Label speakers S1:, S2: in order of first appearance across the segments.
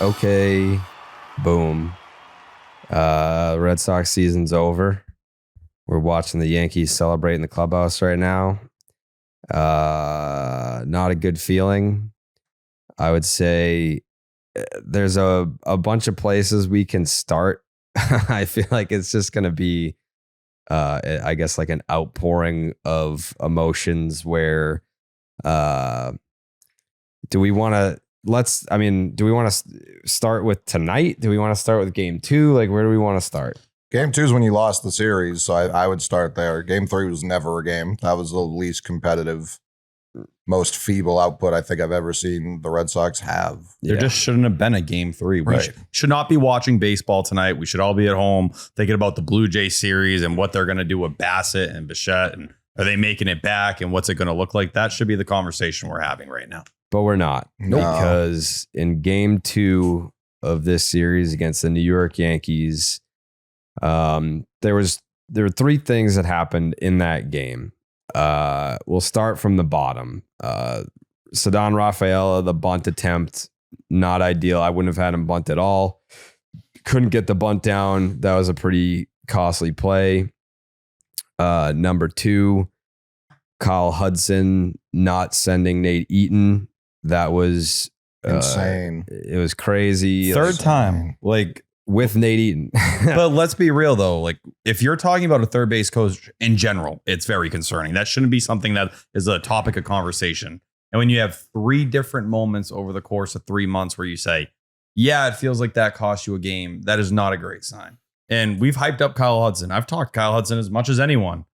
S1: Okay, boom. Red Sox season's over. We're watching the Yankees celebrate in the clubhouse right now. Not a good feeling. I would say there's a bunch of places we can start. I feel like it's just going to be, I guess, like an outpouring of emotions where do we want to start with tonight? Do we want to start with game 2? Like, where do we want to start?
S2: Game 2 is when you lost the series, so I would start there. Game 3 was never a game. That was the least competitive, most feeble output I think I've ever seen the Red Sox have.
S3: There just shouldn't have been a game 3. We should not be watching baseball tonight. We should all be at home thinking about the Blue Jay series and what they're going to do with Bassett and Bichette, and are they making it back and what's it going to look like? That should be the conversation we're having right now.
S1: But we're not.
S2: No.
S1: Because in game 2 of this series against the New York Yankees, there were 3 things that happened in that game. We'll start from the bottom. Ceddanne Rafaela, the bunt attempt, not ideal. I wouldn't have had him bunt at all. Couldn't get the bunt down. That was a pretty costly play. Number 2, Kyle Hudson not sending Nate Eaton. That was
S2: insane.
S1: It was crazy.
S3: Third time, like
S1: with Nate Eaton.
S3: But let's be real though. Like, if you're talking about a third base coach in general, it's very concerning. That shouldn't be something that is a topic of conversation. And when you have 3 different moments over the course of 3 months where you say, yeah, it feels like that cost you a game, that is not a great sign. And we've hyped up Kyle Hudson. I've talked Kyle Hudson as much as anyone.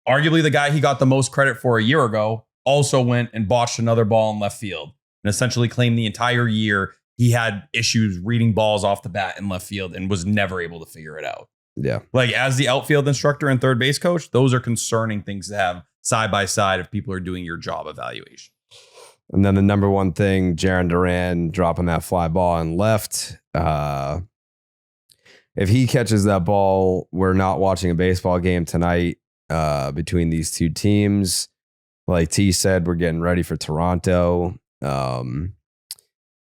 S3: Arguably the guy he got the most credit for a year ago also went and botched another ball in left field and essentially claimed the entire year he had issues reading balls off the bat in left field and was never able to figure it out.
S1: Yeah.
S3: Like, as the outfield instructor and third base coach, those are concerning things to have side by side if people are doing your job evaluation.
S1: And then the number one thing, Jaron Durant dropping that fly ball and left. If he catches that ball, we're not watching a baseball game tonight between these 2 teams. Like T said, we're getting ready for Toronto.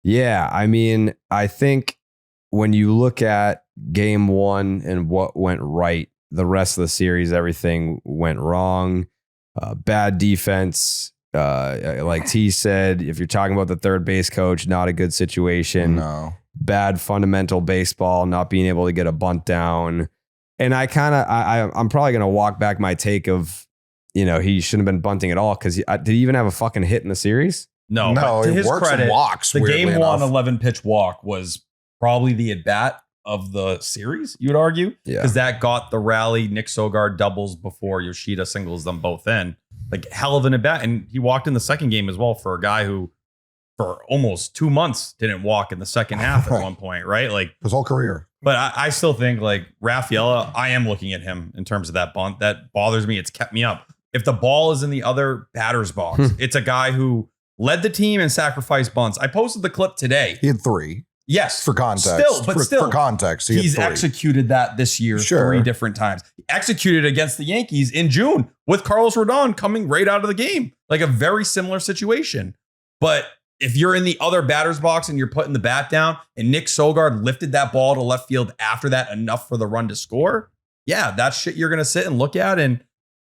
S1: Yeah, I mean, I think when you look at game 1 and what went right, the rest of the series, everything went wrong. Bad defense. Like T said, if you're talking about the third base coach, not a good situation.
S2: No.
S1: Bad fundamental baseball, not being able to get a bunt down. And I'm probably going to walk back my take of, he shouldn't have been bunting at all because did he even have a fucking hit in the series?
S3: No, but to his
S2: works
S3: credit,
S2: and walks,
S3: the game 1
S2: enough.
S3: 11 pitch walk was probably the at bat of the series, you would argue, because that got the rally. Nick Sogard doubles before Yoshida singles them both in. Like, hell of an at bat. And he walked in the second game as well for a guy who for almost 2 months didn't walk in the second half at one point, right? Like,
S2: his whole career.
S3: But I still think, like, Rafaela, I am looking at him in terms of that bunt. That bothers me. It's kept me up. If the ball is in the other batter's box, it's a guy who led the team and sacrificed bunts. I posted the clip today.
S2: He had 3.
S3: Yes.
S2: For context.
S3: Still.
S2: For context,
S3: He's
S2: had 3.
S3: executed that this year 3 different times. He executed against the Yankees in June with Carlos Rodon coming right out of the game. Like, a very similar situation. But if you're in the other batter's box and you're putting the bat down and Nick Sogard lifted that ball to left field after that enough for the run to score, yeah, that's shit you're going to sit and look at. And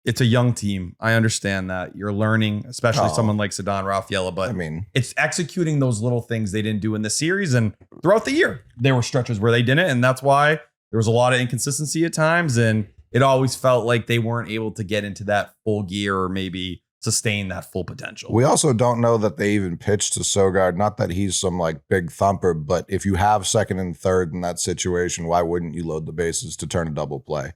S3: it's a young team. I understand that. You're learning, especially someone like Ceddanne Rafaela, but it's executing those little things they didn't do in the series. And throughout the year, there were stretches where they didn't. And that's why there was a lot of inconsistency at times. And it always felt like they weren't able to get into that full gear or maybe sustain that full potential.
S2: We also don't know that they even pitched to Sogard. Not that he's some like big thumper, but if you have second and third in that situation, why wouldn't you load the bases to turn a double play?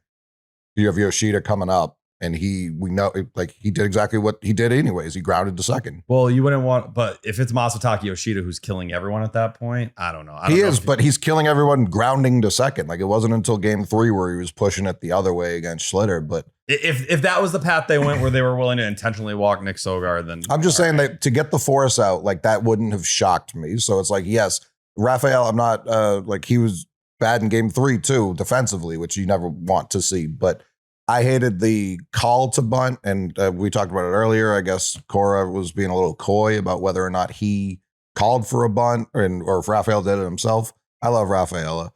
S2: You have Yoshida coming up. And we know, like, he did exactly what he did anyways. He grounded to second.
S3: Well, you wouldn't want, but if it's Masataka Yoshida who's killing everyone at that point, I don't know.
S2: But he's killing everyone grounding to second. Like, it wasn't until game 3 where he was pushing it the other way against Schlitter. But
S3: if that was the path they went, where they were willing to intentionally walk Nick Sogard, then
S2: I'm just saying that to get the force out, like, that wouldn't have shocked me. So it's like, yes, Rafael, I'm not like, he was bad in game 3 too, defensively, which you never want to see, but I hated the call to bunt, and we talked about it earlier. I guess Cora was being a little coy about whether or not he called for a bunt, or if Rafael did it himself. I love Rafaela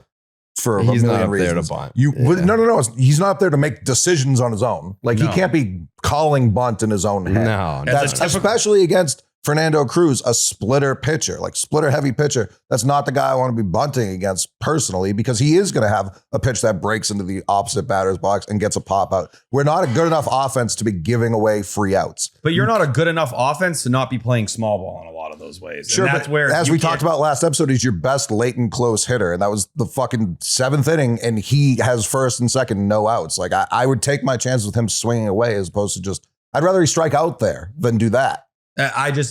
S2: for
S1: He's
S2: a
S1: not
S2: million
S1: up there
S2: reasons.
S1: to bunt.
S2: No. He's not up there to make decisions on his own. Like he can't be calling bunt in his own head.
S1: No,
S2: That's especially against Fernando Cruz, a splitter pitcher, like splitter heavy pitcher. That's not the guy I want to be bunting against personally, because he is going to have a pitch that breaks into the opposite batter's box and gets a pop out. We're not a good enough offense to be giving away free outs.
S3: But you're not a good enough offense to not be playing small ball in a lot of those ways.
S2: Sure,
S3: and that's where,
S2: as we talked about last episode, he's your best late and close hitter. And that was the fucking 7th inning. And he has first and second, no outs. Like I would take my chances with him swinging away as opposed to just, I'd rather he strike out there than do that.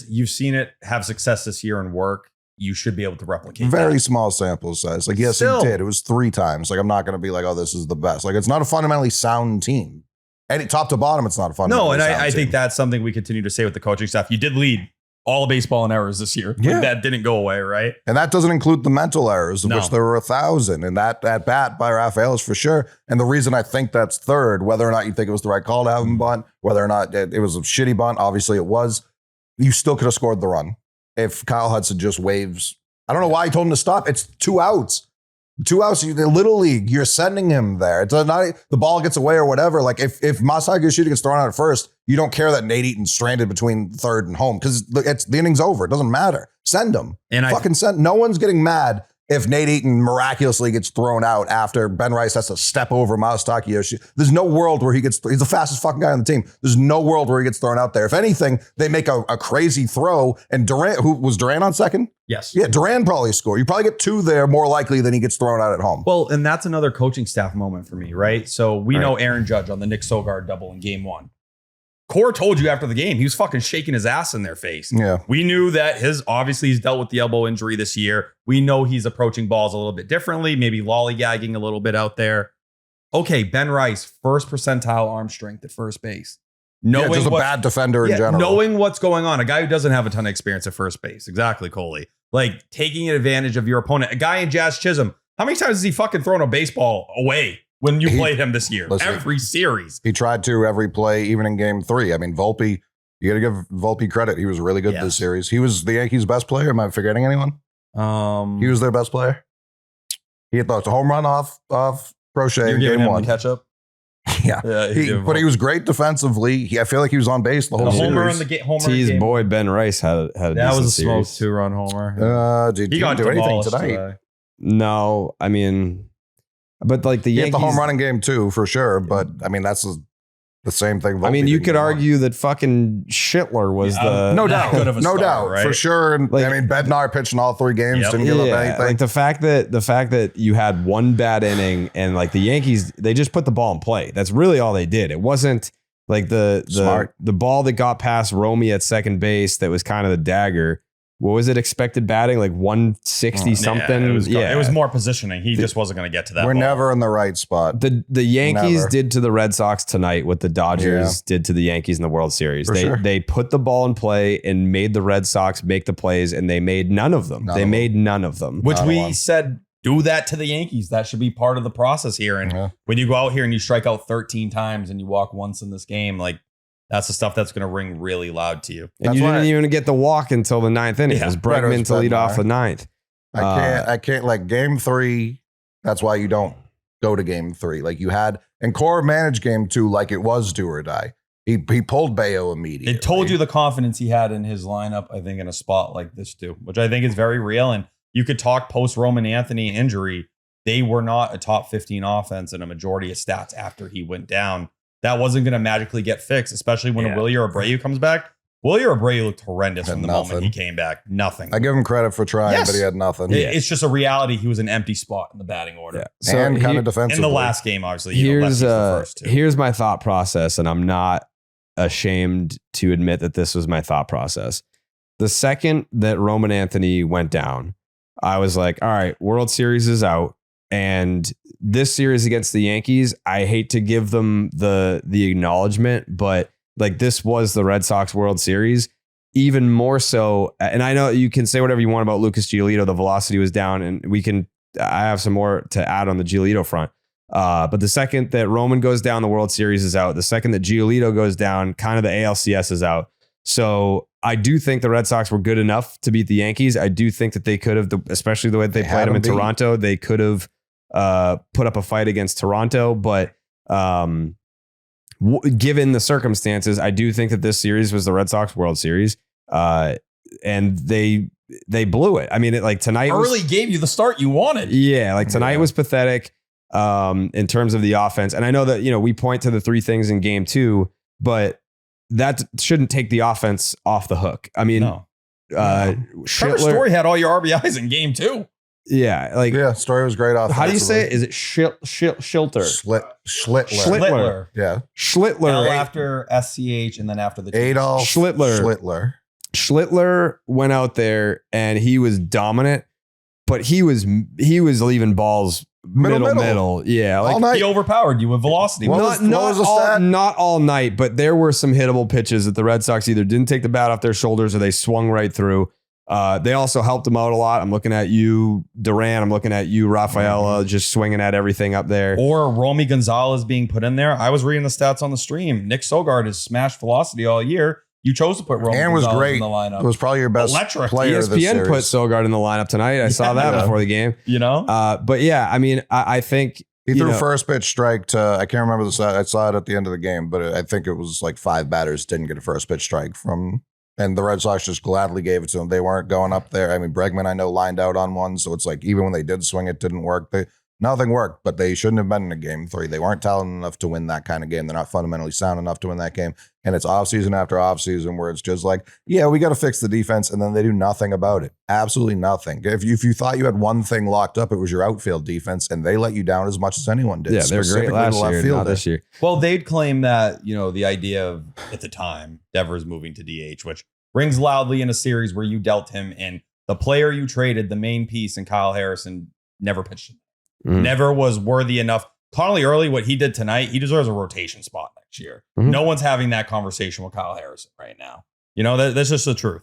S3: You've seen it have success this year and work. You should be able to replicate
S2: Very small sample size. Like, yes,
S3: Still.
S2: he did. It was 3 times. Like, I'm not going to be like, oh, this is the best. Like, it's not a fundamentally sound team. And top to bottom, it's not a fundamentally sound team.
S3: I think that's something we continue to say with the coaching staff. You did lead all of baseball in errors this year.
S2: Yeah.
S3: Like, that didn't go away, right?
S2: And that doesn't include the mental errors, of
S3: No.
S2: which there were 1,000. And that at bat by Rafael is for sure. And the reason I think that's third, whether or not you think it was the right call to have him bunt, whether or not it was a shitty bunt, obviously it was, you still could have scored the run. If Kyle Hudson just waves, I don't know why he told him to stop. It's 2 outs. 2 outs, the Little League, you're sending him there. It's not the ball gets away or whatever. Like if Masahiro Yoshida gets thrown out at first, you don't care that Nate Eaton's stranded between third and home because the inning's over. It doesn't matter. Send him.
S3: And
S2: Send. No one's getting mad if Nate Eaton miraculously gets thrown out after Ben Rice has to step over Masahiro Yoshida. There's no world where he's the fastest fucking guy on the team. There's no world where he gets thrown out there. If anything, they make a crazy throw and Durant, who was Durant on second?
S3: Yes.
S2: Yeah, Durant probably scored. You probably get 2 there more likely than he gets thrown out at home.
S3: Well, and that's another coaching staff moment for me, right? So we know Aaron Judge on the Nick Sogard double in game 1. Core told you after the game, he was fucking shaking his ass in their face.
S2: Yeah.
S3: We knew that obviously he's dealt with the elbow injury this year. We know he's approaching balls a little bit differently, maybe lollygagging a little bit out there. Okay, Ben Rice, first percentile arm strength at first base.
S2: Just a bad defender in general.
S3: Knowing what's going on. A guy who doesn't have a ton of experience at first base. Exactly, Coley. Like taking advantage of your opponent. A guy in Jazz Chisholm, how many times has he fucking thrown a baseball away when you played him this year?
S2: Listen,
S3: every series.
S2: He tried to every play, even in game 3. I mean, Volpe, you got to give Volpe credit. He was really good this series. He was the Yankees' best player. Am I forgetting anyone? He was their best player. He hit the home run off Crochet in game 1.
S3: Catch up.
S2: Yeah. But he was great defensively. I feel like he was on base the whole series.
S3: Homer in the game.
S1: Tease boy Ben Rice had a
S3: that was a
S1: series.
S3: smoke 2-run homer.
S2: He didn't do anything tonight.
S3: Today.
S1: No, I mean, but like the
S2: He
S1: Yankees,
S2: hit the home run in game 2 for sure. But I mean, that's the same thing.
S1: I mean, you could argue that fucking Schitler was
S2: no doubt,
S3: right?
S2: for sure. And
S1: like,
S2: I mean, Bednar pitched in all 3 games, didn't give up anything.
S1: Like the fact that you had one bad inning and like the Yankees, they just put the ball in play. That's really all they did. It wasn't like the ball that got past Romy at second base that was kind of the dagger. What was it expected batting? Like 160 something?
S3: It was more positioning. He just wasn't going to get to that.
S2: We're never in the right spot.
S1: The Yankees did to the Red Sox tonight what the Dodgers did to the Yankees in the World Series. They put the ball in play and made the Red Sox make the plays, and they made none of them. None of them.
S3: Which we said, do that to the Yankees. That should be part of the process here. And when you go out here and you strike out 13 times and you walk once in this game, like, that's the stuff that's going to ring really loud to you.
S1: And you didn't even get the walk until the 9th inning. It was Bregman to lead off the 9th.
S2: I can't like game 3. That's why you don't go to game 3. Like you had, and Core managed game 2 like it was do or die. He pulled Bayo immediately.
S3: It told you the confidence he had in his lineup, I think, in a spot like this too, which I think is very real. And you could talk post Roman Anthony injury. They were not a top 15 offense in a majority of stats after he went down. That wasn't going to magically get fixed, especially when Willie Abreu comes back. Willie Abreu looked horrendous from the moment he came back. Nothing.
S2: I give him credit for trying, but he had nothing.
S3: It's just a reality. He was an empty spot in the batting order.
S1: Yeah. So
S2: and kind of defensively.
S3: In the last game, obviously.
S1: Here's my thought process, and I'm not ashamed to admit that this was my thought process. The second that Roman Anthony went down, I was like, all right, World Series is out. And this series against the Yankees, I hate to give them the acknowledgement, but like this was the Red Sox World Series, even more so. And I know you can say whatever you want about Lucas Giolito. The velocity was down, and I have some more to add on the Giolito front. But the second that Roman goes down, the World Series is out. The second that Giolito goes down, kind of the ALCS is out. So I do think the Red Sox were good enough to beat the Yankees. I do think that they could have, especially the way they played them in Toronto, they could have put up a fight against Toronto. But given the circumstances, I do think that this series was the Red Sox World Series. And they blew it. I mean, tonight
S3: gave you the start you wanted.
S1: Yeah, tonight was pathetic in terms of the offense. And I know that, we point to the three things in game 2, but that shouldn't take the offense off the hook. I mean,
S3: Trevor Story had all your RBIs in game 2.
S1: Yeah,
S2: Story was great off.
S1: How do you say it? Is it Schlittler?
S2: Schlittler. Yeah.
S1: Schlittler.
S3: L after SCH and then after the
S2: Adolf Schlittler.
S1: Schlittler went out there and he was dominant, but he was leaving balls middle. Yeah,
S2: all night.
S3: He overpowered you with velocity.
S1: Not all night, but there were some hittable pitches that the Red Sox either didn't take the bat off their shoulders or they swung right through. They also helped him out a lot. I'm looking at you, Durant. I'm looking at you, Rafaela, just swinging at everything up there.
S3: Or Romy Gonzalez being put in there. I was reading the stats on the stream. Nick Sogard has smashed velocity all year. You chose to put Romy Gonzalez in the lineup.
S2: It was probably your best player
S1: ESPN
S2: this series.
S1: put Sogard in the lineup tonight. I saw that before the game. But yeah, I mean, I think
S2: he threw first pitch strike to, I can't remember the side. I saw it at the end of the game, but I think it was 5 batters didn't get a first pitch strike from, and the Red Sox just gladly gave it to them. They weren't going up there. I mean, Bregman, I know, lined out on one, so it's even when they did swing, it didn't work. Nothing worked, but they shouldn't have been in a game 3. They weren't talented enough to win that kind of game. They're not fundamentally sound enough to win that game. And it's offseason after offseason where it's just we got to fix the defense, and then they do nothing about it. Absolutely nothing. If you thought you had one thing locked up, it was your outfield defense, and they let you down as much as anyone did.
S1: Yeah, they're great last year, not this year.
S3: Well, they'd claim that, the idea of, at the time, Devers moving to DH, which rings loudly in a series where you dealt him, and the player you traded, the main piece, and Kyle Harrison, never pitched him. Never was worthy enough. Connolly Early, what he did tonight, he deserves a rotation spot next year. No one's having that conversation with Kyle Harrison right now. That's just the truth.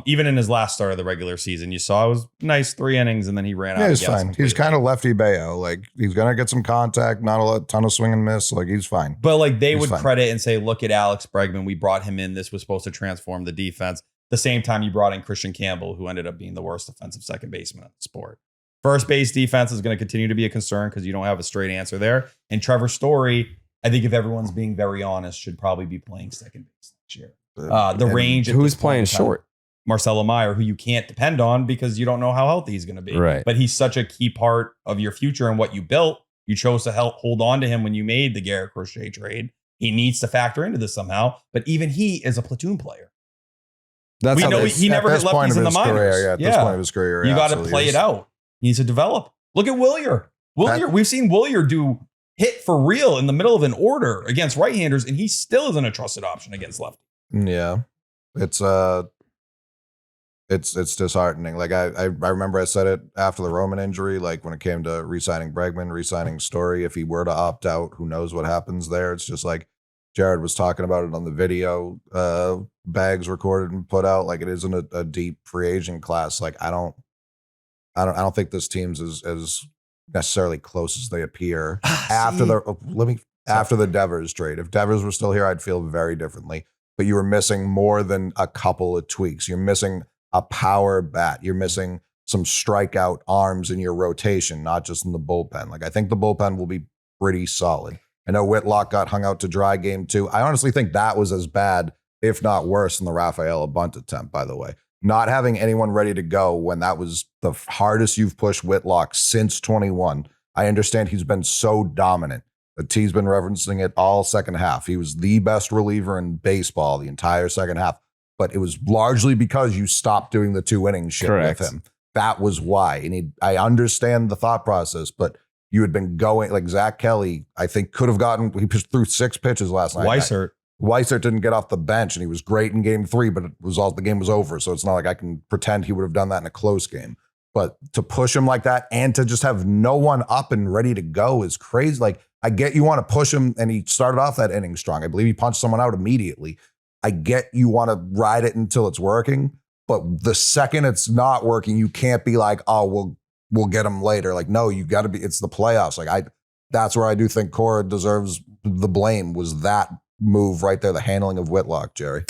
S3: Even in his last start of the regular season, you saw it was nice 3 innings and then he ran out.
S2: Yeah, he's fine. He's kind of lefty Bayo. He's going to get some contact, not a ton of swing and miss. He's fine.
S3: But they would credit and say, look at Alex Bregman. We brought him in. This was supposed to transform the defense. The same time you brought in Christian Campbell, who ended up being the worst defensive second baseman in the sport. First base defense is going to continue to be a concern because you don't have a straight answer there. And Trevor Story, I think if everyone's being very honest, should probably be playing second base next year. The range.
S1: Who's playing short?
S3: Marcelo Meyer, who you can't depend on because you don't know how healthy he's going to be.
S1: Right.
S3: But he's such a key part of your future and what you built. You chose to hold on to him when you made the Garrett Crochet trade. He needs to factor into this somehow. But even he is a platoon player.
S1: That's
S3: we know he never hit lefties in the minors.
S2: At this point of his career,
S3: you got to play it out. He needs to develop. Look at Willier. We've seen Willier do hit for real in the middle of an order against right-handers, and he still isn't a trusted option against lefty.
S2: Yeah, it's disheartening. I remember I said it after the Roman injury, when it came to re-signing Bregman, re-signing Story. If he were to opt out, who knows what happens there? It's just Jared was talking about it on the video, bags recorded and put out. It isn't a deep free agent class. I don't think this team's as necessarily close as they appear after the Devers trade. If Devers were still here, I'd feel very differently. But you were missing more than a couple of tweaks. You're missing a power bat. You're missing some strikeout arms in your rotation, not just in the bullpen. I think the bullpen will be pretty solid. I know Whitlock got hung out to dry game 2. I honestly think that was as bad, if not worse, than the Rafaela bunt attempt, by the way. Not having anyone ready to go when that was the hardest you've pushed Whitlock since 21. I understand he's been so dominant. The T's been referencing it all second half. He was the best reliever in baseball the entire second half. But it was largely because you stopped doing the 2-inning shit with him. That was why. And I understand the thought process, but you had been going, Zach Kelly, I think could have he threw 6 pitches last night. Weissert didn't get off the bench, and he was great in game 3, but the game was over. So it's not like I can pretend he would have done that in a close game. But to push him like that and to just have no one up and ready to go is crazy. I get you want to push him, and he started off that inning strong. I believe he punched someone out immediately. I get you want to ride it until it's working, but the second it's not working, you can't be oh, we'll get him later. No, you got to be. It's the playoffs. That's where I do think Cora deserves the blame. Was that move right there, the handling of Whitlock, Jerry?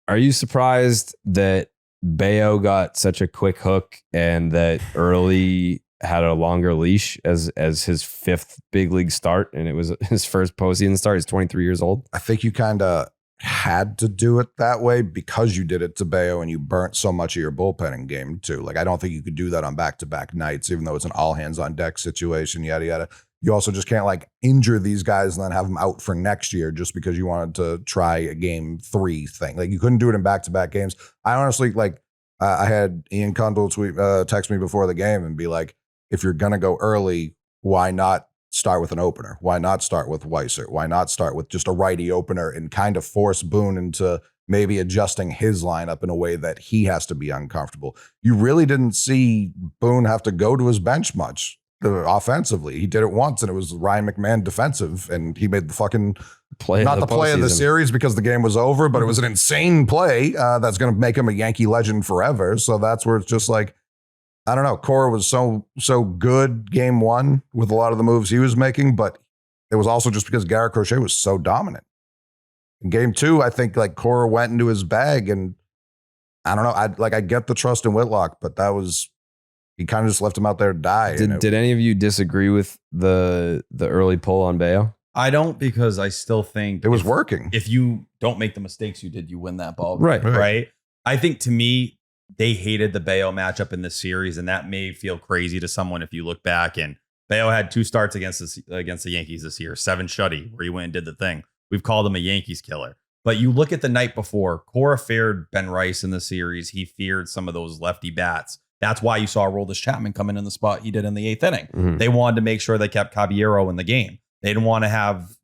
S1: Are you surprised that Bayo got such a quick hook and that Early had a longer leash as his 5th big league start, and it was his first postseason start? He's 23 years old.
S2: I think you kind of had to do it that way because you did it to Bayo and you burnt so much of your bullpen in game 2. Like, I don't think you could do that on back-to-back nights, even though it's an all hands on deck situation, yada, yada. You also just can't like injure these guys and then have them out for next year just because you wanted to try a game 3 thing. Like, you couldn't do it in back-to-back games. I honestly, like, I had Ian Kundle text me before the game and be like, if you're going to go early, why not start with an opener? Why not start with Weiser? Why not start with just a righty opener and kind of force Boone into maybe adjusting his lineup in a way that he has to be uncomfortable? You really didn't see Boone have to go to his bench much offensively. He did it once, and it was Ryan McMahon defensive, and he made the fucking play of the series because the game was over, but it was an insane play that's going to make him a Yankee legend forever. So that's where it's just like, I don't know. Cora was so good game 1 with a lot of the moves he was making, but it was also just because Garrett Crochet was so dominant. In game 2, I think like Cora went into his bag, and I don't know. I get the trust in Whitlock, but he kind of just left him out there to die.
S1: Did any of you disagree with the early pull on Bayo?
S3: I don't, because I still think
S2: it was working.
S3: If you don't make the mistakes you did, you win that ball.
S1: Right.
S3: I think, to me, they hated the Bayo matchup in this series, and that may feel crazy to someone if you look back. And Bayo had 2 starts against the Yankees this year, 7 shutty, where he went and did the thing. We've called him a Yankees killer. But you look at the night before, Cora feared Ben Rice in the series. He feared some of those lefty bats. That's why you saw Aroldis Chapman come in the spot he did in the 8th inning. Mm-hmm. They wanted to make sure they kept Caballero in the game. They didn't want to have,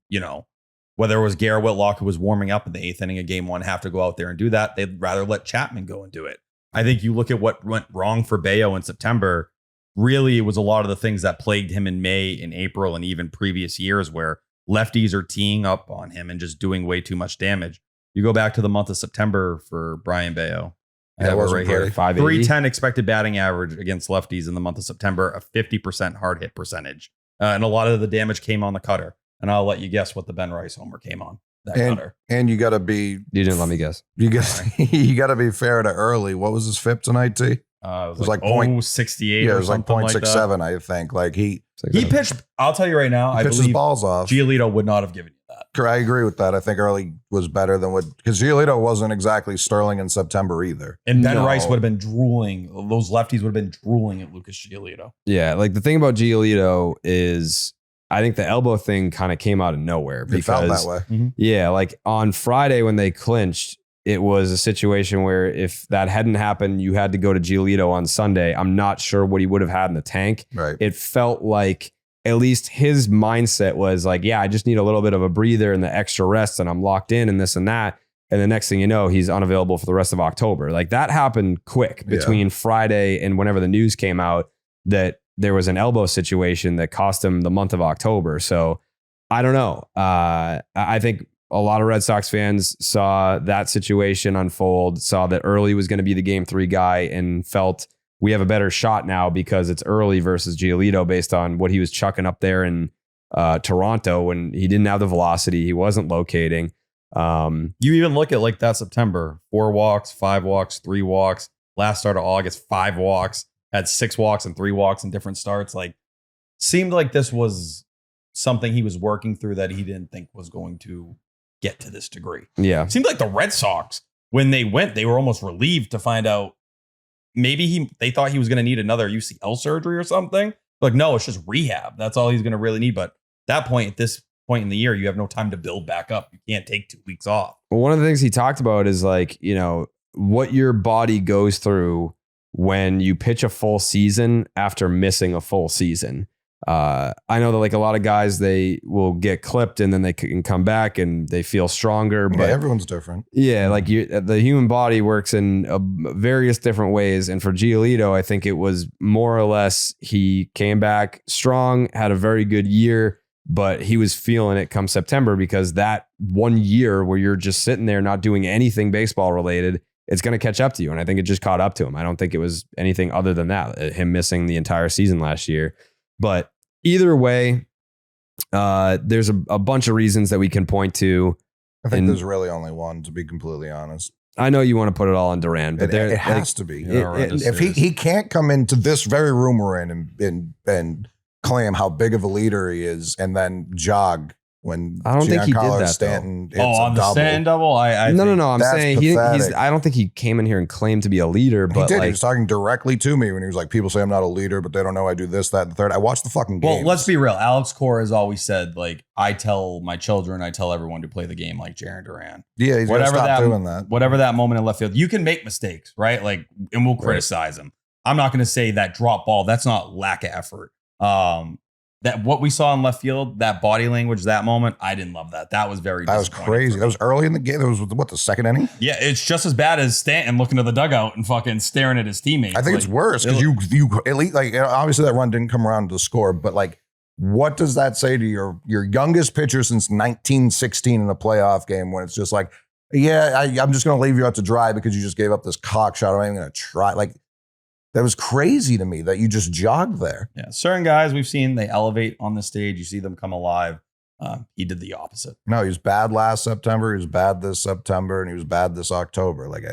S3: whether it was Garrett Whitlock who was warming up in the 8th inning of game 1, have to go out there and do that. They'd rather let Chapman go and do it. I think you look at what went wrong for Bayo in September. Really, it was a lot of the things that plagued him in May and April and even previous years, where lefties are teeing up on him and just doing way too much damage. You go back to the month of September for Brian Bayo. I have it right here. 310 expected batting average against lefties in the month of September, a 50% hard hit percentage. And a lot of the damage came on the cutter. And I'll let you guess what the Ben Rice homer came on. Cutter.
S2: And you got to be...
S1: You didn't let me guess.
S2: You got to be fair to Early. What was his FIP tonight, T?
S3: It was like 0.68.
S2: Yeah, it was like 0.67, I think. Like he
S3: pitched, I'll tell you right now, I believe
S2: his balls off.
S3: Giolito would not have given you that.
S2: I agree with that. I think Early was better than because Giolito wasn't exactly sterling in September either.
S3: And Ben Rice would have been drooling. Those lefties would have been drooling at Lucas Giolito.
S1: Yeah, like the thing about Giolito is I think the elbow thing kind of came out of nowhere. Because,
S2: it felt that way.
S1: Mm-hmm. Yeah, like on Friday when they clinched, it was a situation where if that hadn't happened, you had to go to Giolito on Sunday. I'm not sure what he would have had in the tank.
S2: Right.
S1: It felt like at least his mindset was like, yeah, I just need a little bit of a breather and the extra rest and I'm locked in and this and that. And the next thing you know, he's unavailable for the rest of October. Like that happened quick between Friday and whenever the news came out that there was an elbow situation that cost him the month of October. So I don't know. I think a lot of Red Sox fans saw that situation unfold, saw that Early was going to be the game 3 guy and felt we have a better shot now because it's Early versus Giolito based on what he was chucking up there in Toronto when he didn't have the velocity. He wasn't locating.
S3: You even look at like that September, 4 walks, 5 walks, 3 walks, last start of August, 5 walks, had 6 walks and 3 walks in different starts. Like seemed like this was something he was working through that he didn't think was going to get to this degree.
S1: Yeah.
S3: Seemed like the Red Sox, when they went, they were almost relieved to find out maybe they thought he was going to need another UCL surgery or something. Like, no, it's just rehab. That's all he's going to really need. But at this point in the year, you have no time to build back up. You can't take 2 weeks off.
S1: Well, one of the things he talked about is like, what your body goes through when you pitch a full season after missing a full season. I know that like a lot of guys, they will get clipped and then they can come back and they feel stronger. But
S2: everyone's different.
S1: Yeah, like the human body works in various different ways. And for Giolito, I think it was more or less he came back strong, had a very good year, but he was feeling it come September because that 1 year where you're just sitting there not doing anything baseball related, it's going to catch up to you. And I think it just caught up to him. I don't think it was anything other than that, him missing the entire season last year. But either way, there's a bunch of reasons that we can point to.
S2: I think there's really only one, to be completely honest.
S1: I know you want to put it all on Durant, but
S2: it has to be.
S3: If
S2: he can't come into this very room we're in and claim how big of a leader he is, and then jog when
S1: I don't think he did that,
S2: Stanton.
S3: On the Stanton double,
S1: No. I'm saying he's. I don't think he came in here and claimed to be a leader. But
S2: he was talking directly to me when he was like, "People say I'm not a leader, but they don't know I do this, that, and the third." I watched the fucking game.
S3: Well, let's be real. Alex Cora has always said, like, I tell my children, I tell everyone to play the game like Jarren Durant.
S2: Yeah, he's gonna stop doing that.
S3: Whatever that moment in left field, you can make mistakes, right? Like, and we'll criticize him. I'm not going to say that drop ball. That's not lack of effort. That what we saw in left field, that body language, that moment, I didn't love that. That was very.
S2: That was crazy. That was early in the game. That was what, the second inning?
S3: Yeah, it's just as bad as Stanton looking to the dugout and fucking staring at his teammates.
S2: I think it's worse because you at least, like, obviously that run didn't come around to score, but like, what does that say to your youngest pitcher since 1916 in a playoff game when it's just like, yeah, I'm just going to leave you out to dry because you just gave up this cock shot. I'm even going to try. Like, that was crazy to me that you just jogged there.
S3: Yeah, certain guys we've seen, they elevate on the stage. You see them come alive. He did the opposite.
S2: No, he was bad last September. He was bad this September, and he was bad this October. Like,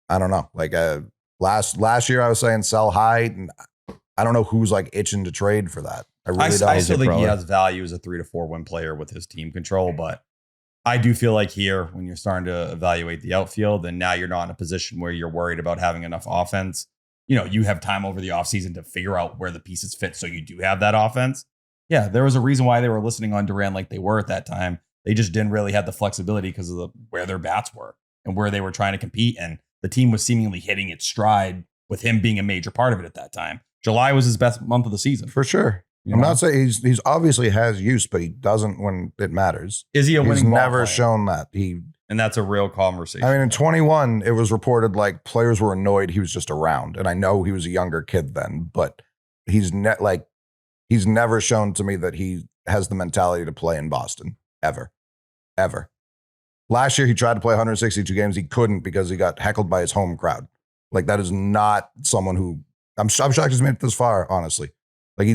S2: I don't know. Like, last year I was saying sell high, and I don't know who's like itching to trade for that. I really don't.
S3: I still think he has value as a 3 to 4 win player with his team control, but I do feel like here, when you're starting to evaluate the outfield, and now you're not in a position where you're worried about having enough offense. You know, you have time over the offseason to figure out where the pieces fit so you do have that offense. Yeah, there was a reason why they were listening on Durant like they were at that time. They just didn't really have the flexibility because of where their bats were and where they were trying to compete. And the team was seemingly hitting its stride with him being a major part of it at that time. July was his best month of the season.
S2: For sure. I'm not saying he's obviously has use, but he doesn't when it matters.
S3: Is he a winning ball player?
S2: He's never shown that.
S3: And that's a real conversation.
S2: I mean, in 21, it was reported like players were annoyed he was just around. And I know he was a younger kid then, but he's never shown to me that he has the mentality to play in Boston. Ever. Last year, he tried to play 162 games. He couldn't because he got heckled by his home crowd. Like, that is not someone who I'm shocked he's made it this far, honestly. Like,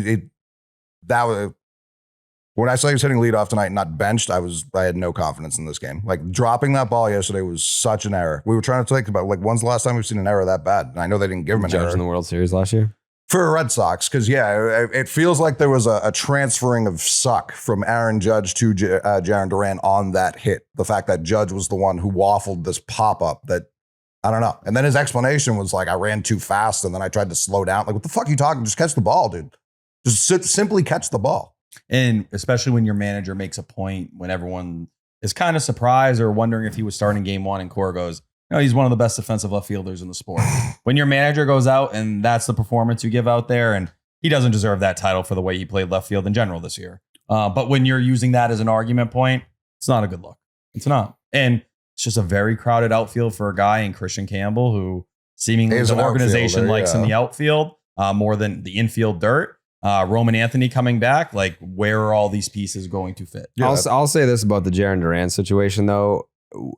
S2: when I saw he was hitting leadoff tonight, not benched, I had no confidence in this game. Like, dropping that ball yesterday was such an error. We were trying to think about, like, when's the last time we've seen an error that bad? And I know they didn't give him an error.
S1: In the World Series last year?
S2: For Red Sox, because, yeah, it feels like there was a transferring of suck from Aaron Judge to Jarren Durant on that hit. The fact that Judge was the one who waffled this pop-up that, I don't know. And then his explanation was like, I ran too fast, and then I tried to slow down. Like, what the fuck are you talking? Just catch the ball, dude. Just simply catch the ball.
S3: And especially when your manager makes a point when everyone is kind of surprised or wondering if he was starting game one and Cora goes, no, he's one of the best defensive left fielders in the sport. When your manager goes out and that's the performance you give out there, and he doesn't deserve that title for the way he played left field in general this year. But when you're using that as an argument point, it's not a good look. It's not. And it's just a very crowded outfield for a guy in Christian Campbell who seemingly the organization likes in the outfield more than the infield dirt. Roman Anthony coming back, like, where are all these pieces going to fit?
S1: Yeah, I'll say this about the Jarren Durant situation, though.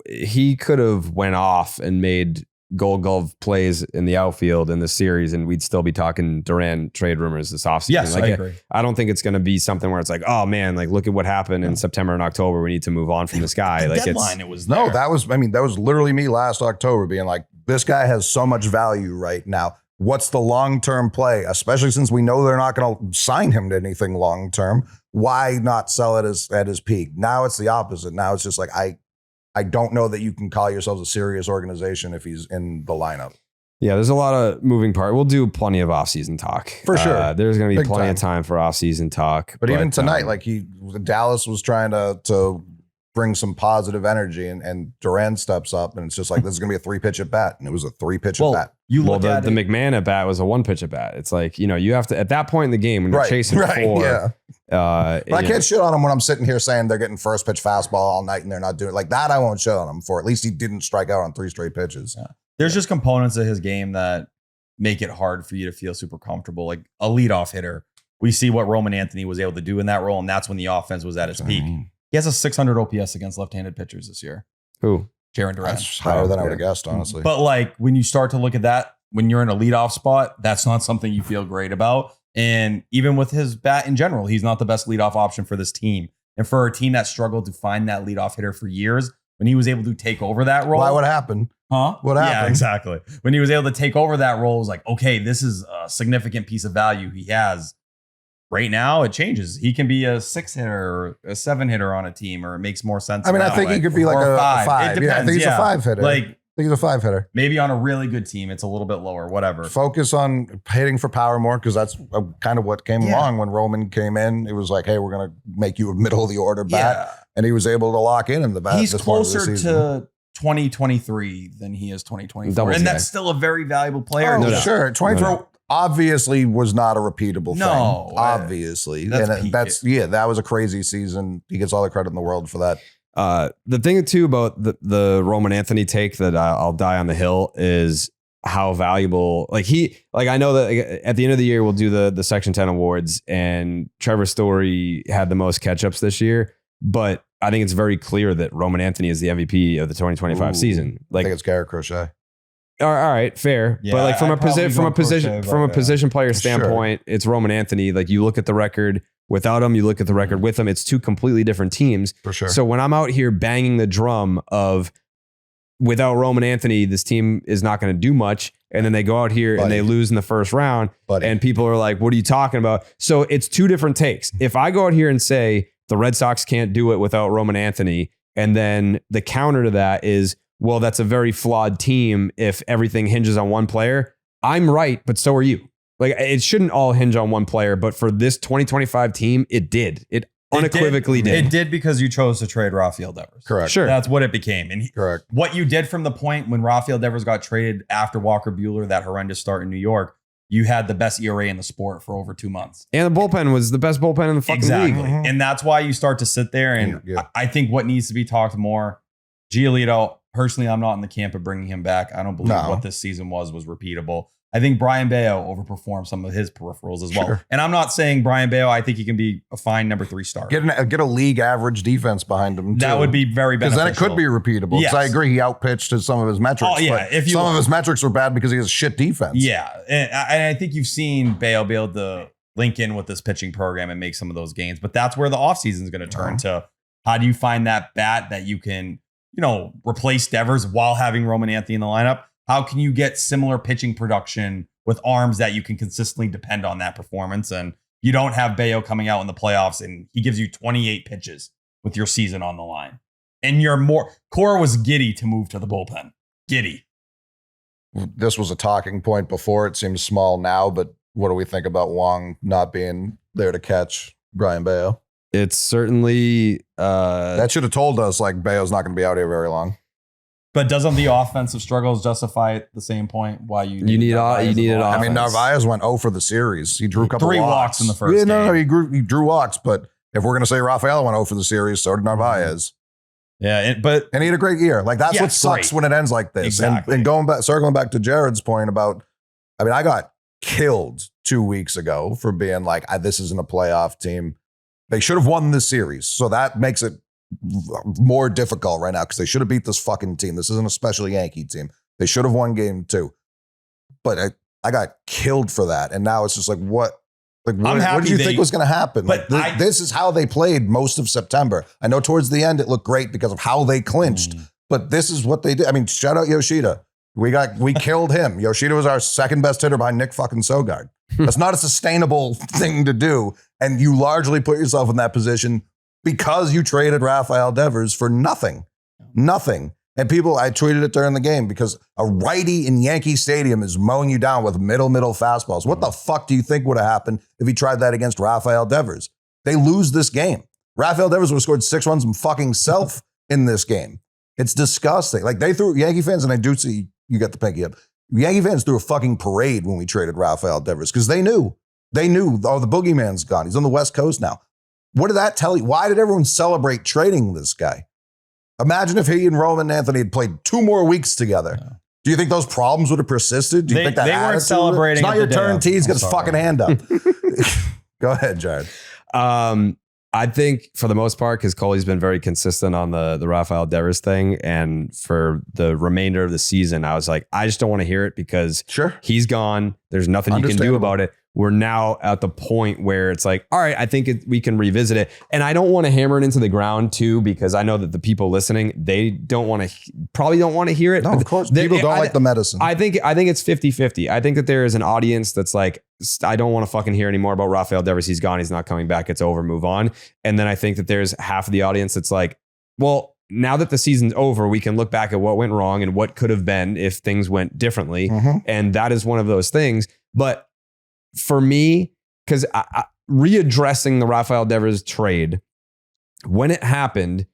S1: He could have went off and made Gold Glove plays in the outfield in the series, and we'd still be talking Durant trade rumors this offseason.
S3: Yes,
S1: like,
S3: I agree.
S1: I don't think it's going to be something where it's like, oh man, like, look at what happened in September and October. We need to move on from this guy.
S3: Like, deadline, it was there.
S2: No, that was literally me last October being like, this guy has so much value right now. What's the long-term play? Especially since we know they're not going to sign him to anything long-term. Why not sell it at his peak? Now it's the opposite. Now it's just like, I don't know that you can call yourselves a serious organization if he's in the lineup.
S1: Yeah, there's a lot of moving part. We'll do plenty of offseason talk.
S2: For sure.
S1: There's going to be plenty of time for offseason talk.
S2: But even tonight, Dallas was trying to bring some positive energy, and Durant steps up, and it's just like, this is going to be a 3-pitch at bat, and it was a 3-pitch at bat.
S1: The McMahon at bat was a 1-pitch at bat. It's like, you have to, at that point in the game when you're chasing 4.
S2: Yeah. But I can't shit on him when I'm sitting here saying they're getting first pitch fastball all night and they're not doing it. Like that, I won't shit on him for. At least he didn't strike out on 3 straight pitches.
S3: Yeah. There's just components of his game that make it hard for you to feel super comfortable. Like a leadoff hitter, we see what Roman Anthony was able to do in that role, and that's when the offense was at its peak. He has a 600 OPS against left-handed pitchers this year.
S1: Who?
S3: Jarren Durant.
S2: That's higher than I would have guessed, honestly.
S3: But like when you start to look at that, when you're in a leadoff spot, that's not something you feel great about. And even with his bat in general, he's not the best leadoff option for this team. And for a team that struggled to find that leadoff hitter for years, when he was able to take over that role.
S2: Why would happen?
S3: Huh?
S2: What happened?
S3: Yeah, exactly. When he was able to take over that role, it was like, okay, this is a significant piece of value he has. Right now, it changes. He can be a 6-hitter or a 7-hitter on a team, or it makes more sense.
S2: I mean, I think he could be like a 5.
S3: It depends.
S2: I think he's a 5-hitter.
S3: Like,
S2: I think he's a 5-hitter.
S3: Maybe on a really good team, it's a little bit lower, whatever.
S2: Focus on hitting for power more, because that's kind of what came along when Roman came in. It was like, hey, we're going to make you a middle of the order bat. And he was able to lock in the bat.
S3: He's closer to 2023 than he is 2024. And that's still a very valuable player.
S2: Oh, sure. 24 obviously was not a repeatable thing.
S3: No.
S2: Obviously. That was a crazy season. He gets all the credit in the world for that.
S1: The thing too about the Roman Anthony take that I'll die on the hill is how valuable, I know that at the end of the year, we'll do the Section 10 awards, and Trevor Story had the most catch-ups this year, but I think it's very clear that Roman Anthony is the MVP of the 2025 season.
S2: I think it's Garrett Crochet.
S1: All right, fair.
S3: Yeah,
S1: but from a position player standpoint, it's Roman Anthony. Like, you look at the record without him, you look at the record with him, it's two completely different teams.
S2: For sure.
S1: So when I'm out here banging the drum of without Roman Anthony, this team is not going to do much, and then they go out here and they lose in the first round, and people are like, what are you talking about? So it's two different takes. If I go out here and say the Red Sox can't do it without Roman Anthony, and then the counter to that is, well, that's a very flawed team if everything hinges on one player. I'm right, but so are you. Like, it shouldn't all hinge on one player, but for this 2025 team, it did. It unequivocally did.
S3: It did because you chose to trade Rafael Devers.
S2: Correct.
S1: Sure.
S3: That's what it became. And
S2: correct.
S3: What you did from the point when Rafael Devers got traded after Walker Buehler, that horrendous start in New York, you had the best ERA in the sport for over 2 months.
S1: And the bullpen was the best bullpen in the fucking league.
S3: Exactly. And that's why you start to sit there. And I think what needs to be talked more, Giolito, personally, I'm not in the camp of bringing him back. I don't believe what this season was repeatable. I think Brian Bayo overperformed some of his peripherals as well. And I'm not saying Brian Bayo, I think he can be a fine number 3 star.
S2: Get a league average defense behind him, too.
S3: That would be very beneficial.
S2: Because then it could be repeatable. Because I agree, he outpitched some of his metrics.
S3: Oh, yeah.
S2: But some of his metrics were bad because he has shit defense.
S3: Yeah. And I think you've seen Bayo be able to link in with this pitching program and make some of those gains. But that's where the offseason is going to turn to. How do you find that bat that you can, replace Devers while having Roman Anthony in the lineup? How can you get similar pitching production with arms that you can consistently depend on that performance? And you don't have Bayo coming out in the playoffs and he gives you 28 pitches with your season on the line. And Cora was giddy to move to the bullpen. Giddy.
S2: This was a talking point before. It seems small now, but what do we think about Wong not being there to catch Brian Bayo?
S1: It's certainly
S2: that should have told us Bayo's not going to be out here very long.
S3: But doesn't the offensive struggles justify at the same point why you need
S1: it?
S2: I mean, Narvaez went 0 for the series. He drew a couple
S3: 3 walks in the first game.
S2: No, he drew walks. But if we're going to say Rafael went 0 for the series, so did Narvaez.
S3: Yeah, and
S2: he had a great year. That's what sucks when it ends like this.
S3: Exactly.
S2: And circling back to Jared's point about, I got killed 2 weeks ago for being like, this isn't a playoff team. They should have won this series. So that makes it more difficult right now because they should have beat this fucking team. This isn't a special Yankee team. They should have won game 2. But I got killed for that. And now it's just what did you think was going to happen?
S3: But
S2: this is how they played most of September. I know towards the end it looked great because of how they clinched, but this is what they did. I mean, shout out Yoshida. We killed him. Yoshida was our second best hitter behind Nick fucking Sogard. That's not a sustainable thing to do. And you largely put yourself in that position because you traded Rafael Devers for nothing. Nothing. And I tweeted it during the game because a righty in Yankee Stadium is mowing you down with middle fastballs. What the fuck do you think would have happened if he tried that against Rafael Devers? They lose this game. Rafael Devers would have scored 6 runs himself in this game. It's disgusting. They threw Yankee fans, and I do see you got the pinky up. Yankee fans threw a fucking parade when we traded Rafael Devers because they knew, the boogeyman's gone. He's on the West Coast now. What did that tell you? Why did everyone celebrate trading this guy? Imagine if he and Roman Anthony had played 2 more weeks together. Yeah. Do you think those problems would have persisted? Do you think that
S3: they weren't celebrating?
S2: It's not your turn. T's got his fucking hand up. Go ahead, Jared.
S1: I think for the most part, because Coley's been very consistent on the Rafael Devers thing, and for the remainder of the season, I was like, I just don't want to hear it because he's gone. There's nothing you can do about it. we're now at the point where it's like, all right, I think we can revisit it. And I don't want to hammer it into the ground too, because I know that the people listening, they probably don't want to hear it.
S2: No, of course. People don't like the medicine.
S1: I think it's 50-50. I think that there is an audience that's like, I don't want to fucking hear anymore about Rafael Devers. He's gone. He's not coming back. It's over. Move on. And then I think that there's half of the audience that's like, well, now that the season's over, we can look back at what went wrong and what could have been if things went differently. And that is one of those things. But for me, because readdressing the Rafael Devers trade, when it happened,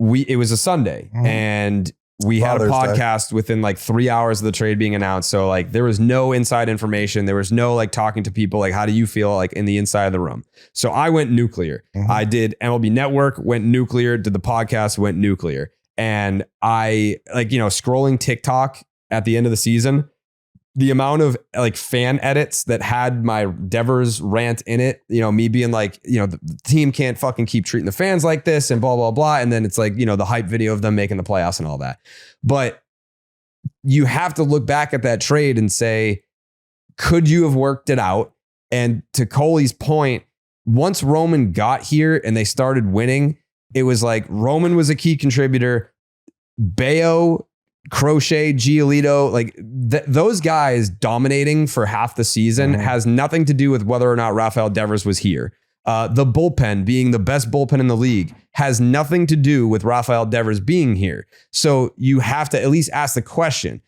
S1: it was a Sunday and we had a podcast within like 3 hours of the trade being announced. So like there was no inside information. There was no like talking to people like, how do you feel like in the inside of the room? So I went nuclear. I did MLB Network, went nuclear, did the podcast, went nuclear. And I scrolling TikTok at the end of the season, the amount of like fan edits that had my Devers rant in it, me being like, the team can't fucking keep treating the fans like this and blah, blah, blah. And then it's like, the hype video of them making the playoffs and all that. But you have to look back at that trade and say, could you have worked it out? And to Coley's point, once Roman got here and they started winning, it was like Roman was a key contributor. Bayo, Crochet, Giolito, like those guys dominating for half the season has nothing to do with whether or not Rafael Devers was here. The bullpen being the best bullpen in the league has nothing to do with Rafael Devers being here. So you have to at least ask the question,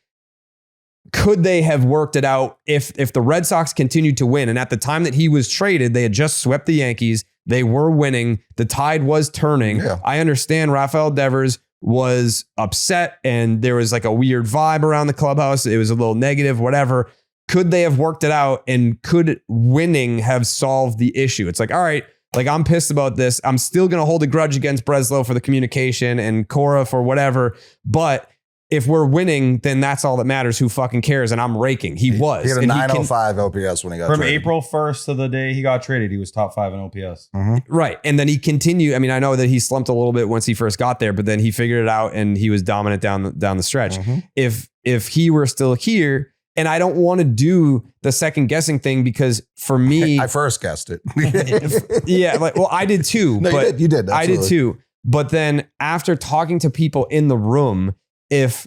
S1: could they have worked it out if the Red Sox continued to win? And at the time that he was traded, they had just swept the Yankees. They were winning. The tide was turning. Yeah. I understand Rafael Devers was upset and there was like a weird vibe around the clubhouse. It was a little negative, whatever. Could they have worked it out and could winning have solved the issue? It's like, all right, like I'm pissed about this. I'm still going to hold a grudge against Breslow for the communication and Cora for whatever. But if we're winning, then that's all that matters. Who fucking cares? And I'm raking. He was.
S2: He had a 905 OPS when he got
S3: from
S2: traded.
S3: April 1st to the day he got traded. He was top 5 in OPS.
S1: Right. And then he continued. I mean, I know that he slumped a little bit once he first got there, but then he figured it out and he was dominant down the stretch. If he were still here, and I don't want to do the second guessing thing because for me,
S2: I first guessed it.
S1: I did too.
S2: No,
S1: but
S2: you did. Absolutely.
S1: I did too. But then after talking to people in the room, if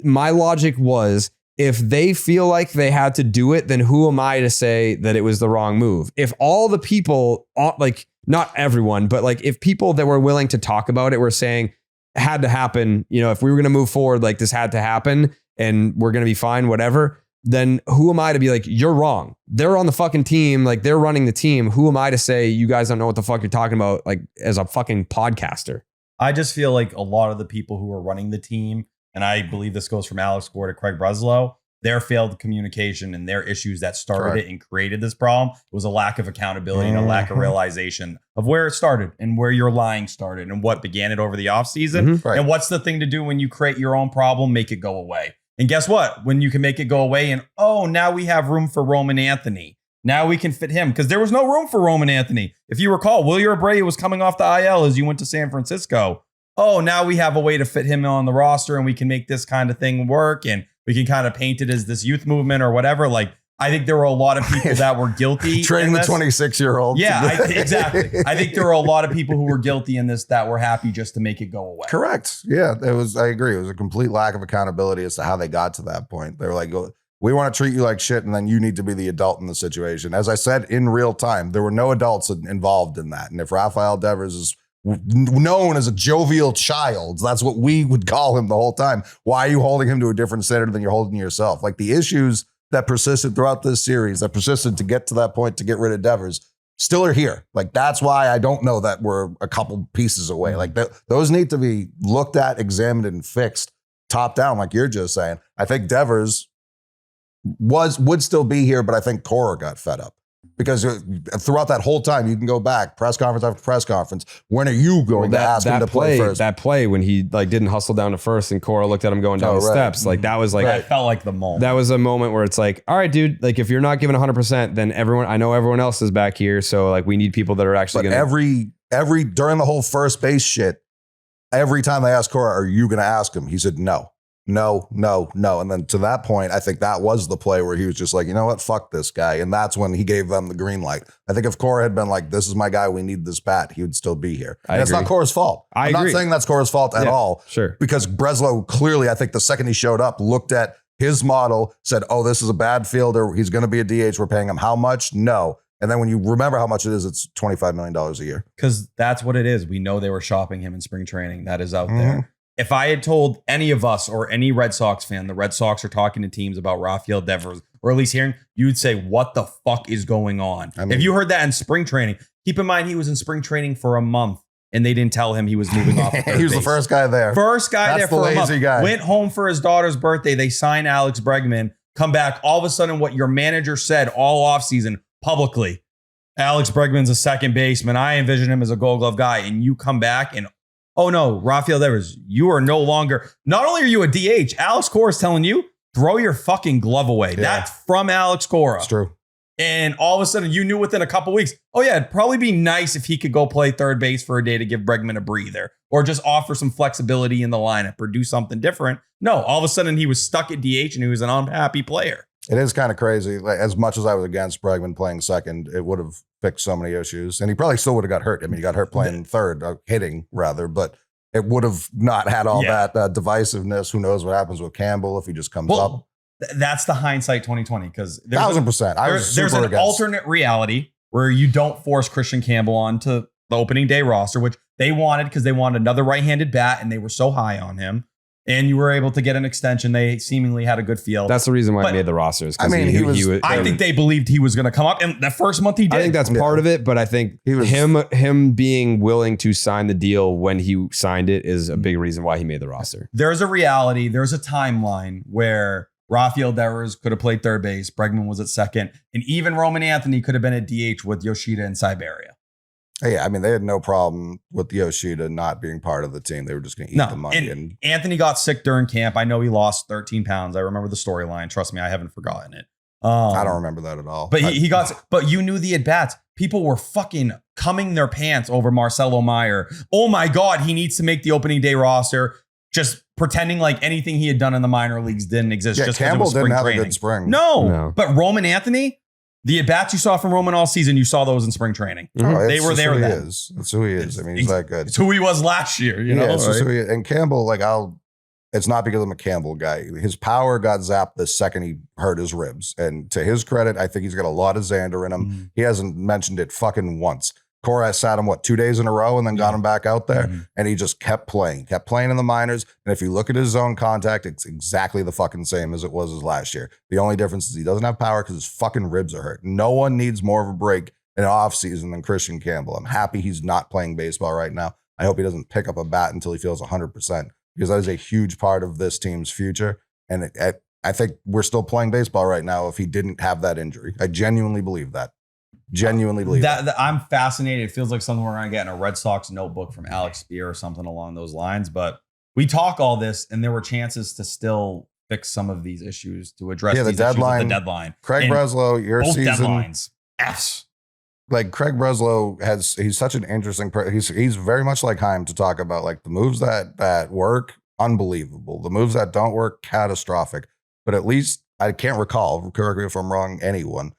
S1: my logic was, if they feel like they had to do it, then who am I to say that it was the wrong move? If all the people, like not everyone, but like if people that were willing to talk about it were saying it had to happen, if we were going to move forward, like this had to happen and we're going to be fine, whatever, then who am I to be like, you're wrong. They're on the fucking team. Like they're running the team. Who am I to say you guys don't know what the fuck you're talking about? Like as a fucking podcaster.
S3: I just feel like a lot of the people who are running the team, and I believe this goes from Alex Gore to Craig Breslow, their failed communication and their issues that started it and created this problem was a lack of accountability and a lack of realization of where it started and where your lying started and what began it over the offseason. And what's the thing to do when you create your own problem, make it go away. And guess what? When you can make it go away and, now we have room for Roman Anthony. Now we can fit him because there was no room for Roman Anthony. If you recall, Wilyer Abreu was coming off the IL as you went to San Francisco. Now we have a way to fit him on the roster and we can make this kind of thing work and we can kind of paint it as this youth movement or whatever. Like, I think there were a lot of people that were guilty.
S2: Trading the 26-year-old.
S3: Yeah, exactly. I think there were a lot of people who were guilty in this that were happy just to make it go away.
S2: Correct. Yeah, I agree. It was a complete lack of accountability as to how they got to that point. They were like, we want to treat you like shit, and then you need to be the adult in the situation. As I said, in real time, there were no adults involved in that. And if Rafael Devers is known as a jovial child, that's what we would call him the whole time. Why are you holding him to a different standard than you're holding yourself? Like the issues that persisted throughout this series, that persisted to get to that point to get rid of Devers, still are here. Like that's why I don't know that we're a couple pieces away. Like those need to be looked at, examined, and fixed top down, like you're just saying. I think Devers would still be here, but I think Cora got fed up. Because throughout that whole time, you can go back, press conference after press conference. When are you going to ask him to play first?
S1: That play when he didn't hustle down to first and Cora looked at him going down the steps. Like that was like,
S3: it felt like the moment.
S1: That was a moment where it's like, all right, dude, like if you're not giving 100%, then I know everyone else is back here. So like we need people that are actually going
S2: to. Every during the whole first base shit, every time they asked Cora, are you going to ask him? He said no. no. And then to that point, I think that was the play where he was just like, you know what, fuck this guy. And that's when he gave them the green light. I think if Cora had been like, this is my guy, we need this bat, he would still be here. And it's not Cora's fault. I'm not saying that's Cora's fault at all.
S1: Sure.
S2: Because Breslow clearly, I think the second he showed up, looked at his model, said, oh, this is a bad fielder. He's going to be a DH. We're paying him how much? No. And then when you remember how much it is, it's $25 million a year.
S3: Because that's what it is. We know they were shopping him in spring training. That is out there. If I had told any of us or any Red Sox fan, the Red Sox are talking to teams about Rafael Devers, or at least hearing, you'd say, what the fuck is going on? I mean, if you heard that in spring training, keep in mind he was in spring training for a month and they didn't tell him he was moving off.
S2: He was the first guy there.
S3: First guy there for a month.
S2: Guy.
S3: Went home for his daughter's birthday. They signed Alex Bregman. Come back. All of a sudden, what your manager said all offseason publicly, Alex Bregman's a second baseman. I envision him as a Gold Glove guy. And you come back and, oh no, Rafael Devers, you are no longer, not only are you a DH, Alex Cora is telling you, throw your fucking glove away. Yeah. That's from Alex Cora.
S2: It's true.
S3: And all of a sudden, you knew within a couple weeks, oh yeah, it'd probably be nice if he could go play third base for a day to give Bregman a breather, or just offer some flexibility in the lineup or do something different. No, all of a sudden he was stuck at DH and he was an unhappy player.
S2: It is kind of crazy. Like, as much as I was against Bregman playing second, it would have fixed so many issues. And he probably still would have got hurt. I mean, he got hurt playing third, hitting rather, but it would have not had all that divisiveness. Who knows what happens with Campbell if he just comes up.
S3: That's the hindsight 2020, because
S2: 1,000%.
S3: There's an alternate reality where you don't force Christian Campbell onto the opening day roster, which they wanted because they wanted another right-handed bat and they were so high on him. And you were able to get an extension. They seemingly had a good feel.
S1: That's the reason why he made the rosters.
S2: I mean,
S3: I think they believed he was going to come up. And the first month he did.
S1: I think that's part of it. But I think him being willing to sign the deal when he signed it is a big reason why he made the roster.
S3: There's a reality. There's a timeline where Rafael Devers could have played third base. Bregman was at second. And even Roman Anthony could have been at DH with Yoshida and Siberia.
S2: Yeah, I mean, they had no problem with Yoshida not being part of the team. They were just going to eat the money.
S3: And Anthony got sick during camp. I know he lost 13 pounds. I remember the storyline. Trust me, I haven't forgotten it.
S2: I don't remember that at all.
S3: But he got sick. But you knew the at-bats. People were fucking cumming their pants over Marcelo Meyer. Oh my God, he needs to make the opening day roster. Just pretending like anything he had done in the minor leagues didn't exist.
S2: Yeah,
S3: just
S2: Campbell didn't have a good spring.
S3: No. But Roman Anthony, the at-bats you saw from Roman all season, you saw those in spring training.
S2: Oh,
S3: they were there then.
S2: That's who he is. I mean, he's that good.
S3: It's who he was last year, you know?
S2: It's who he is. And Campbell, it's not because I'm a Campbell guy. His power got zapped the second he hurt his ribs. And to his credit, I think he's got a lot of Xander in him. He hasn't mentioned it fucking once. Cora sat him, 2 days in a row and then got him back out there. And he just kept playing in the minors. And if you look at his zone contact, it's exactly the fucking same as it was as last year. The only difference is he doesn't have power because his fucking ribs are hurt. No one needs more of a break in an offseason than Christian Campbell. I'm happy he's not playing baseball right now. I hope he doesn't pick up a bat until he feels 100%, because that is a huge part of this team's future. And I think we're still playing baseball right now if he didn't have that injury. I genuinely believe that. That
S3: I'm fascinated. It feels like something we're going to get in a Red Sox notebook from Alex Spear or something along those lines. But we talk all this, and there were chances to still fix some of these issues, to address these issues at the deadline.
S2: Craig Breslow, your
S3: both
S2: season
S3: deadlines. F's.
S2: Like Craig Breslow he's such an interesting he's very much like Heim to talk about, like the moves that work, unbelievable. The moves that don't work, catastrophic. But at least I can't recall, correct me if I'm wrong, anyone.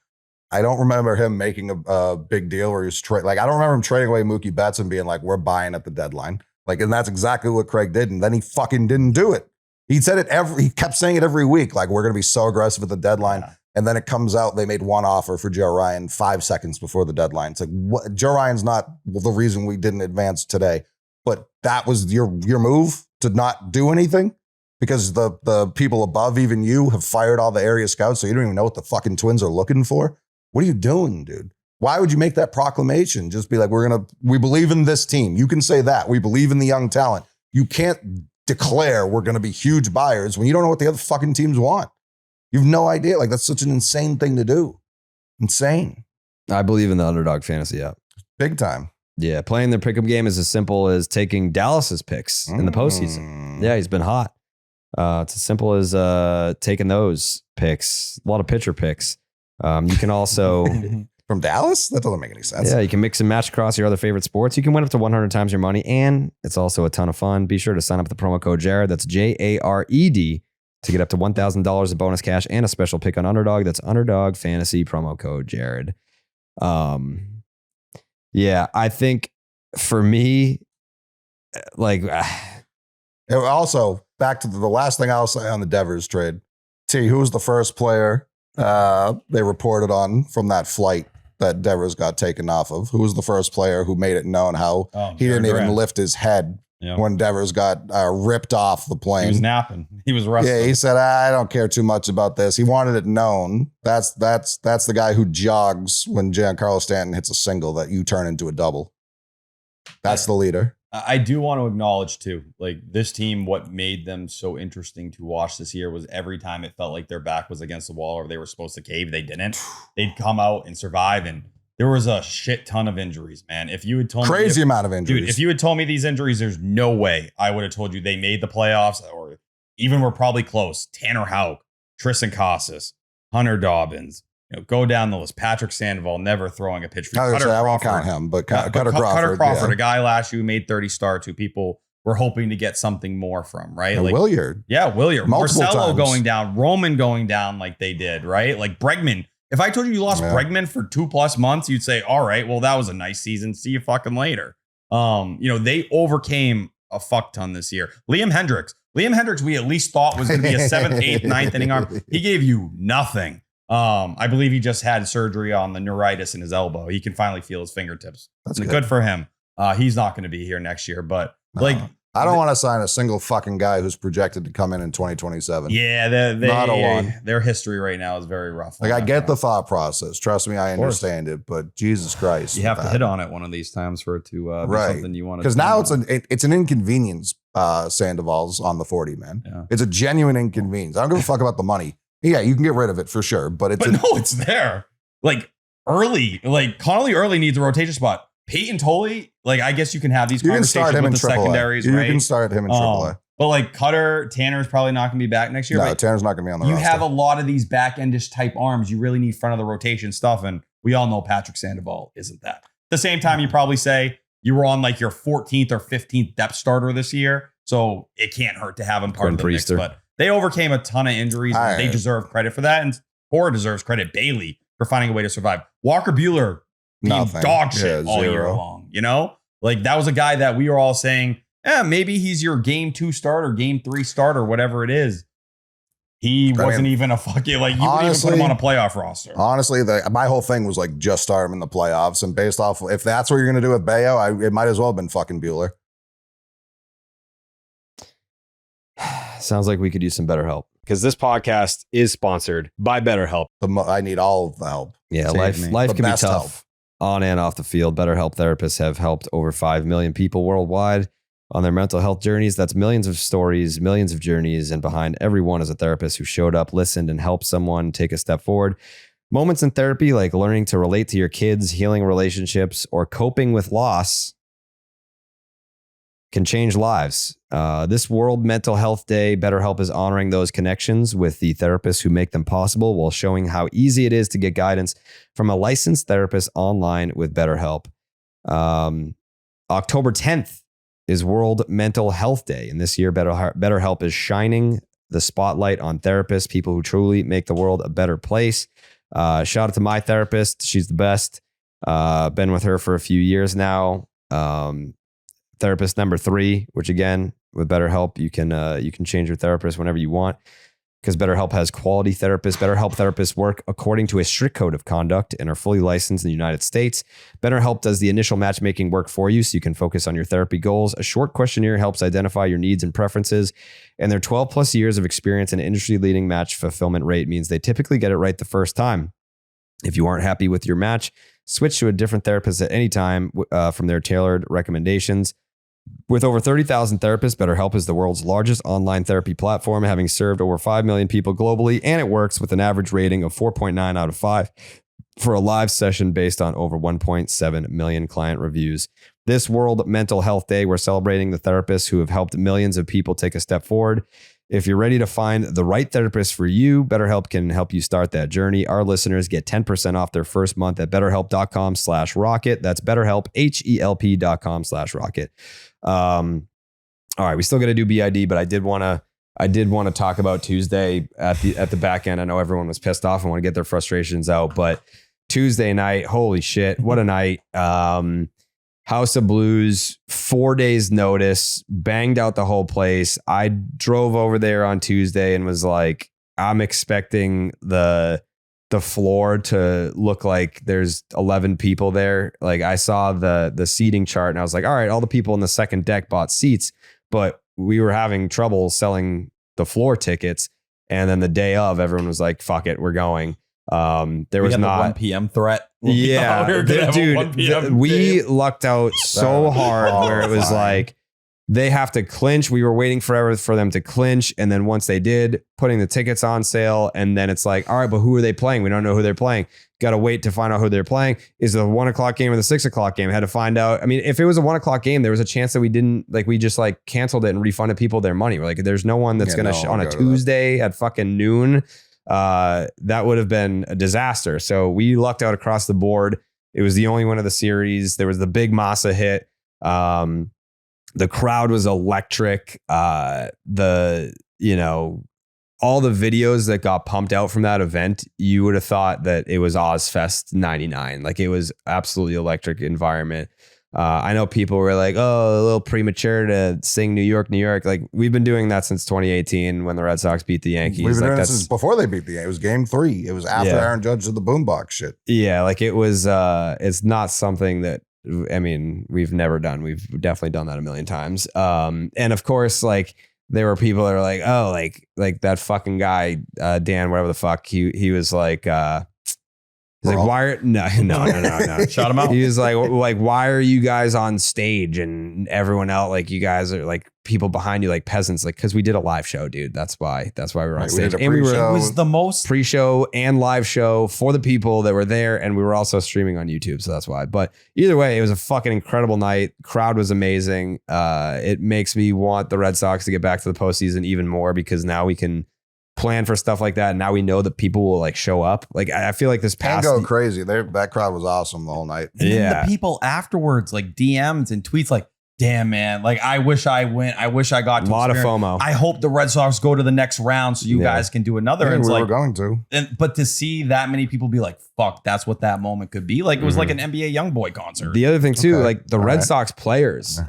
S2: I don't remember him making a big deal where he was I don't remember him trading away Mookie Betts and being like, we're buying at the deadline. And that's exactly what Craig did. And then he fucking didn't do it. He said he kept saying it every week. Like, we're going to be so aggressive at the deadline. Yeah. And then it comes out, they made one offer for Joe Ryan 5 seconds before the deadline. It's like, what? Joe Ryan's not the reason we didn't advance today, but that was your move to not do anything, because the people above, even you, have fired all the area scouts. So you don't even know what the fucking Twins are looking for. What are you doing, dude? Why would you make that proclamation? Just be like, we believe in this team. You can say that. We believe in the young talent. You can't declare we're going to be huge buyers when you don't know what the other fucking teams want. You have no idea. Like, that's such an insane thing to do. Insane.
S1: I believe in the underdog fantasy app.
S2: Big time.
S1: Yeah. Playing their pick'em game is as simple as taking Dallas's picks in the postseason. Yeah. He's been hot. It's as simple as taking those picks. A lot of pitcher picks. You can also
S2: From Dallas? That doesn't make any sense.
S1: Yeah, you can mix and match across your other favorite sports. You can win up to 100 times your money, and it's also a ton of fun. Be sure to sign up with the promo code Jared. That's JARED to get up to $1,000 in bonus cash and a special pick on Underdog. That's Underdog Fantasy, promo code Jared. Yeah, I think for me, like...
S2: Also, back to the last thing I'll say on the Devers trade. T, who was the first player they reported on from that flight that Devers got taken off of? Who was the first player who made it known how he didn't even lift his head when Devers got ripped off the plane?
S3: He was napping. He was resting.
S2: Yeah, he said, I don't care too much about this. He wanted it known. That's the guy who jogs when Giancarlo Stanton hits a single that you turn into a double. That's the leader.
S3: I do want to acknowledge too, like this team, what made them so interesting to watch this year was every time it felt like their back was against the wall or they were supposed to cave, they didn't. They'd come out and survive, and there was a shit ton of injuries, man. If you had told me
S2: amount of injuries,
S3: dude, if you had told me these injuries, there's no way I would have told you they made the playoffs or even were probably close. Tanner Houck, Tristan Casas, Hunter Dobbins. Go down the list. Patrick Sandoval never throwing a pitch for you.
S2: I won't count him, but Cutter Crawford,
S3: a guy last year who made 30 starts, who people were hoping to get something more from, right?
S2: And
S3: like
S2: Williard.
S3: Yeah, Williard.
S2: Multiple
S3: Marcelo
S2: times.
S3: going down, Roman going down like they did, right? Like Bregman. If I told you lost Bregman for 2+ months, you'd say, all right, well, that was a nice season. See you fucking later. They overcame a fuck ton this year. Liam Hendricks, we at least thought was going to be a 7th, 8th, 9th inning arm. He gave you nothing. I believe he just had surgery on the neuritis in his elbow. He can finally feel his fingertips.
S2: That's
S3: good for him. He's not going to be here next year, but
S2: I don't want to sign a single fucking guy who's projected to come in 2027.
S3: Yeah,
S2: not a one.
S3: Their history right now is very rough.
S2: Like I get the thought process. Trust me, I understand it. But Jesus Christ,
S3: you have to hit on it one of these times for it to be something you want to.
S2: Because now it's an inconvenience. Sandoval's on the 40, man. Yeah. It's a genuine inconvenience. I don't give a fuck about the money. Yeah, you can get rid of it for sure, but
S3: it's there. Like early, like Connolly early needs a rotation spot. Peyton Tolley, like I guess you can have these conversations with the secondaries, right?
S2: You can start him in AAA.
S3: But like Tanner's probably not going to be back next year.
S2: No, Tanner's not going to be on the roster.
S3: You have a lot of these back-endish type arms. You really need front of the rotation stuff, and we all know Patrick Sandoval isn't that. At the same time, you probably say you were on like your 14th or 15th depth starter this year, so it can't hurt to have him part of the mix. But they overcame a ton of injuries. And they deserve credit for that. And Cora deserves credit. Bailey for finding a way to survive. Walker Buehler being dog shit all year long. Like that was a guy that we were all saying, maybe he's your game 2 starter, game 3 starter, whatever it is. He wasn't even a fucking, like, you wouldn't even put him on a playoff roster.
S2: Honestly, my whole thing was like, just start him in the playoffs. And based off, if that's what you're going to do with Bayo, it might as well have been fucking Buehler.
S1: Sounds like we could use some BetterHelp because this podcast is sponsored by BetterHelp.
S2: I need all of the help.
S1: Yeah, life can be tough on and off the field. BetterHelp therapists have helped over 5 million people worldwide on their mental health journeys. That's millions of stories, millions of journeys, and behind every one is a therapist who showed up, listened, and helped someone take a step forward. Moments in therapy like learning to relate to your kids, healing relationships, or coping with loss can change lives. This World Mental Health Day, BetterHelp is honoring those connections with the therapists who make them possible while showing how easy it is to get guidance from a licensed therapist online with BetterHelp. October 10th is World Mental Health Day, and this year BetterHelp is shining the spotlight on therapists, people who truly make the world a better place. Shout out to my therapist. She's the best. Been with her for a few years now. Therapist number 3, which again, with BetterHelp, you can change your therapist whenever you want because BetterHelp has quality therapists. BetterHelp therapists work according to a strict code of conduct and are fully licensed in the United States. BetterHelp does the initial matchmaking work for you so you can focus on your therapy goals. A short questionnaire helps identify your needs and preferences, and their 12 plus years of experience and industry-leading match fulfillment rate means they typically get it right the first time. If you aren't happy with your match, switch to a different therapist at any time from their tailored recommendations. With over 30,000 therapists, BetterHelp is the world's largest online therapy platform, having served over 5 million people globally, and it works with an average rating of 4.9 out of 5. for a live session based on over 1.7 million client reviews. This World Mental Health Day, we're celebrating the therapists who have helped millions of people take a step forward. If you're ready to find the right therapist for you, BetterHelp can help you start that journey. Our listeners get 10% off their first month at betterhelp.com/rocket. That's BetterHelp, HELP.com/rocket. All right, we still got to do BID, but I did want to talk about Tuesday at the back end. I know everyone was pissed off and want to get their frustrations out, but Tuesday night, holy shit, what a night. House of Blues, 4 days notice, banged out the whole place. I drove over there on Tuesday and was like, I'm expecting the floor to look like there's 11 people there. Like I saw the seating chart and I was like, all right, all the people in the second deck bought seats, but we were having trouble selling the floor tickets. And then the day of, everyone was like, fuck it, we're going. There was not
S3: 1 p.m. threat.
S1: Yeah, we lucked out so hard where it was like they have to clinch. We were waiting forever for them to clinch. And then once they did, putting the tickets on sale. And then it's like, all right, but who are they playing? We don't know who they're playing. Got to wait to find out who they're playing. Is it the 1 o'clock game or the 6 o'clock game? Had to find out. I mean, if it was a 1 o'clock game, there was a chance that we just like canceled it and refunded people their money. We're like, there's no one that's going to on a Tuesday at fucking noon. That would have been a disaster. So we lucked out across the board. It was the only one of the series. There was the big Massa hit. The crowd was electric. All the videos that got pumped out from that event, you would have thought that it was Ozfest 99. Like it was absolutely electric environment. I know people were like, oh, a little premature to sing New York, New York. Like we've been doing that since 2018 when the Red Sox beat the Yankees.
S2: We've been doing that since before they beat the Yankees. It was game 3. It was after Aaron Judge did the boombox shit.
S1: Yeah, like it was, it's not something that, I mean, we've never done. We've definitely done that a million times. And of course, like there were people that were like, oh, like that fucking guy, Dan, whatever the fuck, he was like, he's like, why are no.
S3: Shout him out.
S1: He was like, why are you guys on stage and everyone else, like you guys are like people behind you, like peasants, like, cause we did a live show, dude. That's why we were on stage.
S3: And it was the most
S1: pre-show and live show for the people that were there. And we were also streaming on YouTube. So that's why, but either way, it was a fucking incredible night. Crowd was amazing. It makes me want the Red Sox to get back to the postseason even more because now we can plan for stuff like that. And now we know that people will like show up. Like I feel like this past
S2: go crazy. That crowd was awesome the whole night.
S3: And the people afterwards, like DMs and tweets, like, damn man, like I wish I went. I wish I got to
S1: a lot of FOMO.
S3: I hope the Red Sox go to the next round so you guys can do another.
S2: Yeah,
S3: and
S2: we were going to.
S3: But to see that many people be like, fuck, that's what that moment could be. Like it was like an NBA Youngboy concert.
S1: The other thing too, like the Red Sox players.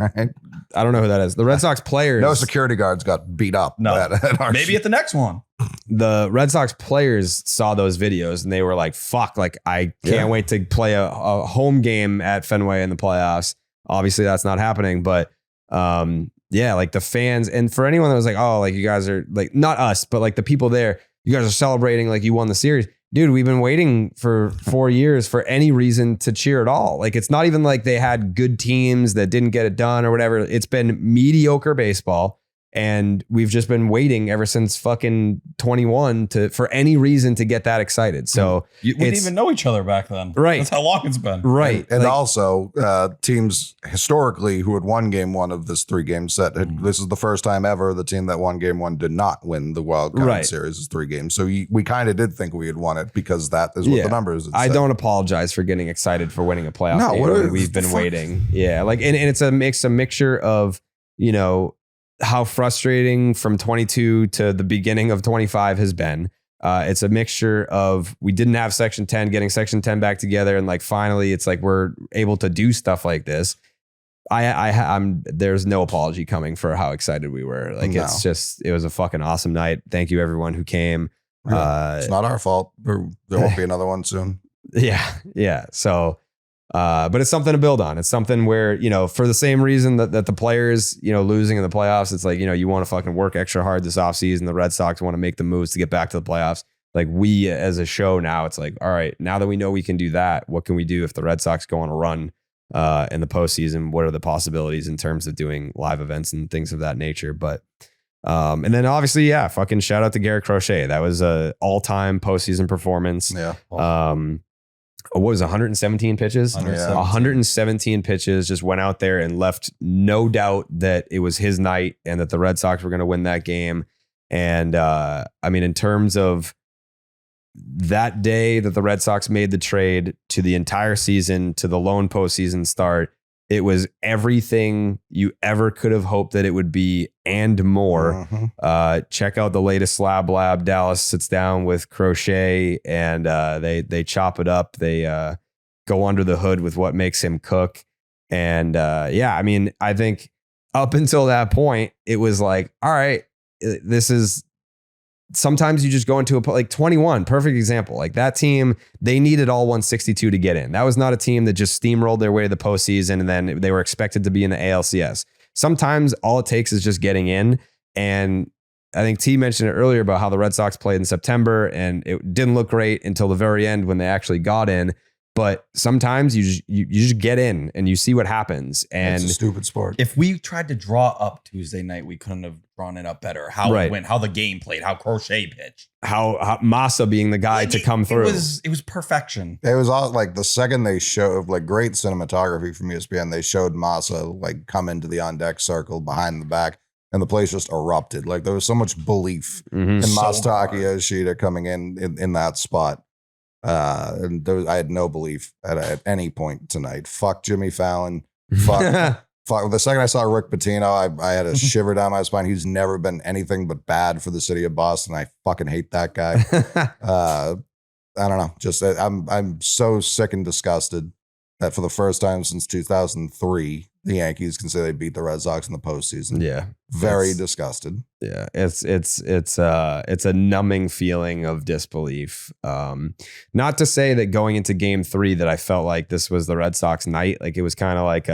S1: I don't know who that is. The Red Sox players.
S2: No security guards got beat up.
S3: No, maybe at the next one.
S1: The Red Sox players saw those videos and they were like, fuck, like I can't wait to play a home game at Fenway in the playoffs. Obviously that's not happening, but like the fans, and for anyone that was like, oh, like you guys are like, not us, but like the people there, you guys are celebrating like you won the series. Dude, we've been waiting for 4 years for any reason to cheer at all. Like, it's not even like they had good teams that didn't get it done or whatever. It's been mediocre baseball. And we've just been waiting ever since fucking 21 for any reason to get that excited. So
S3: we didn't even know each other back then.
S1: Right.
S3: That's how long it's been.
S1: Right.
S2: And also teams historically who had won game 1 of this 3-game set. This is the first time ever the team that won game 1 did not win the wild card series is 3 games. So we kind of did think we had won it because that is what the numbers
S1: I don't apologize for getting excited for winning a playoff game. We've been waiting. Yeah. Like, and it's a mixture of, how frustrating from 22 to the beginning of 25 has been. It's a mixture of we didn't have Section 10, getting Section 10 back together, and like finally it's like we're able to do stuff like this. I'm there's no apology coming for how excited we were. Like it's just, it was a fucking awesome night. Thank you everyone who came.
S2: It's not our fault. There won't be another one soon.
S1: Yeah. So. But it's something to build on. It's something where, for the same reason that the players, losing in the playoffs, it's like, you want to fucking work extra hard this offseason. The Red Sox want to make the moves to get back to the playoffs. Like we as a show now, it's like, all right, now that we know we can do that, what can we do if the Red Sox go on a run in the postseason? What are the possibilities in terms of doing live events and things of that nature? But and then obviously, fucking shout out to Garrett Crochet. That was a all-time postseason performance.
S2: Yeah.
S1: what was it, 117 pitches? 117 pitches, just went out there and left no doubt that it was his night and that the Red Sox were going to win that game. And I mean, in terms of that day that the Red Sox made the trade to the entire season, to the lone postseason start, it was everything you ever could have hoped that it would be and more. Check out the latest Slab Lab. Dallas sits down with Crochet and they chop it up. They go under the hood with what makes him cook. And I mean, I think up until that point, it was like, all right, this is, sometimes you just go into like 21, perfect example. Like that team, they needed all 162 to get in. That was not a team that just steamrolled their way to the postseason and then they were expected to be in the ALCS. Sometimes all it takes is just getting in. And I think T mentioned it earlier about how the Red Sox played in September and it didn't look great until the very end when they actually got in. But sometimes you just get in and you see what happens. And
S2: it's a stupid sport.
S3: If we tried to draw up Tuesday night, we couldn't have drawn it up better. How it went, how the game played, how Crochet pitched,
S1: how Massa being the guy to come through.
S3: It was perfection.
S2: It was all like the second they showed, like, great cinematography from ESPN. They showed Massa like come into the on deck circle behind the back, and the place just erupted. Like there was so much belief in Masataka Yoshida coming in that spot. And I had no belief at any point tonight. Fuck Jimmy Fallon. Fuck. The second I saw Rick Pitino, I had a shiver down my spine. He's never been anything but bad for the city of Boston. I fucking hate that guy. I don't know. Just I'm so sick and disgusted that for the first time since 2003, the Yankees can say they beat the Red Sox in the postseason.
S1: Yeah,
S2: very disgusted.
S1: Yeah, it's a numbing feeling of disbelief. Not to say that going into Game 3 that I felt like this was the Red Sox night. Like it was kind of like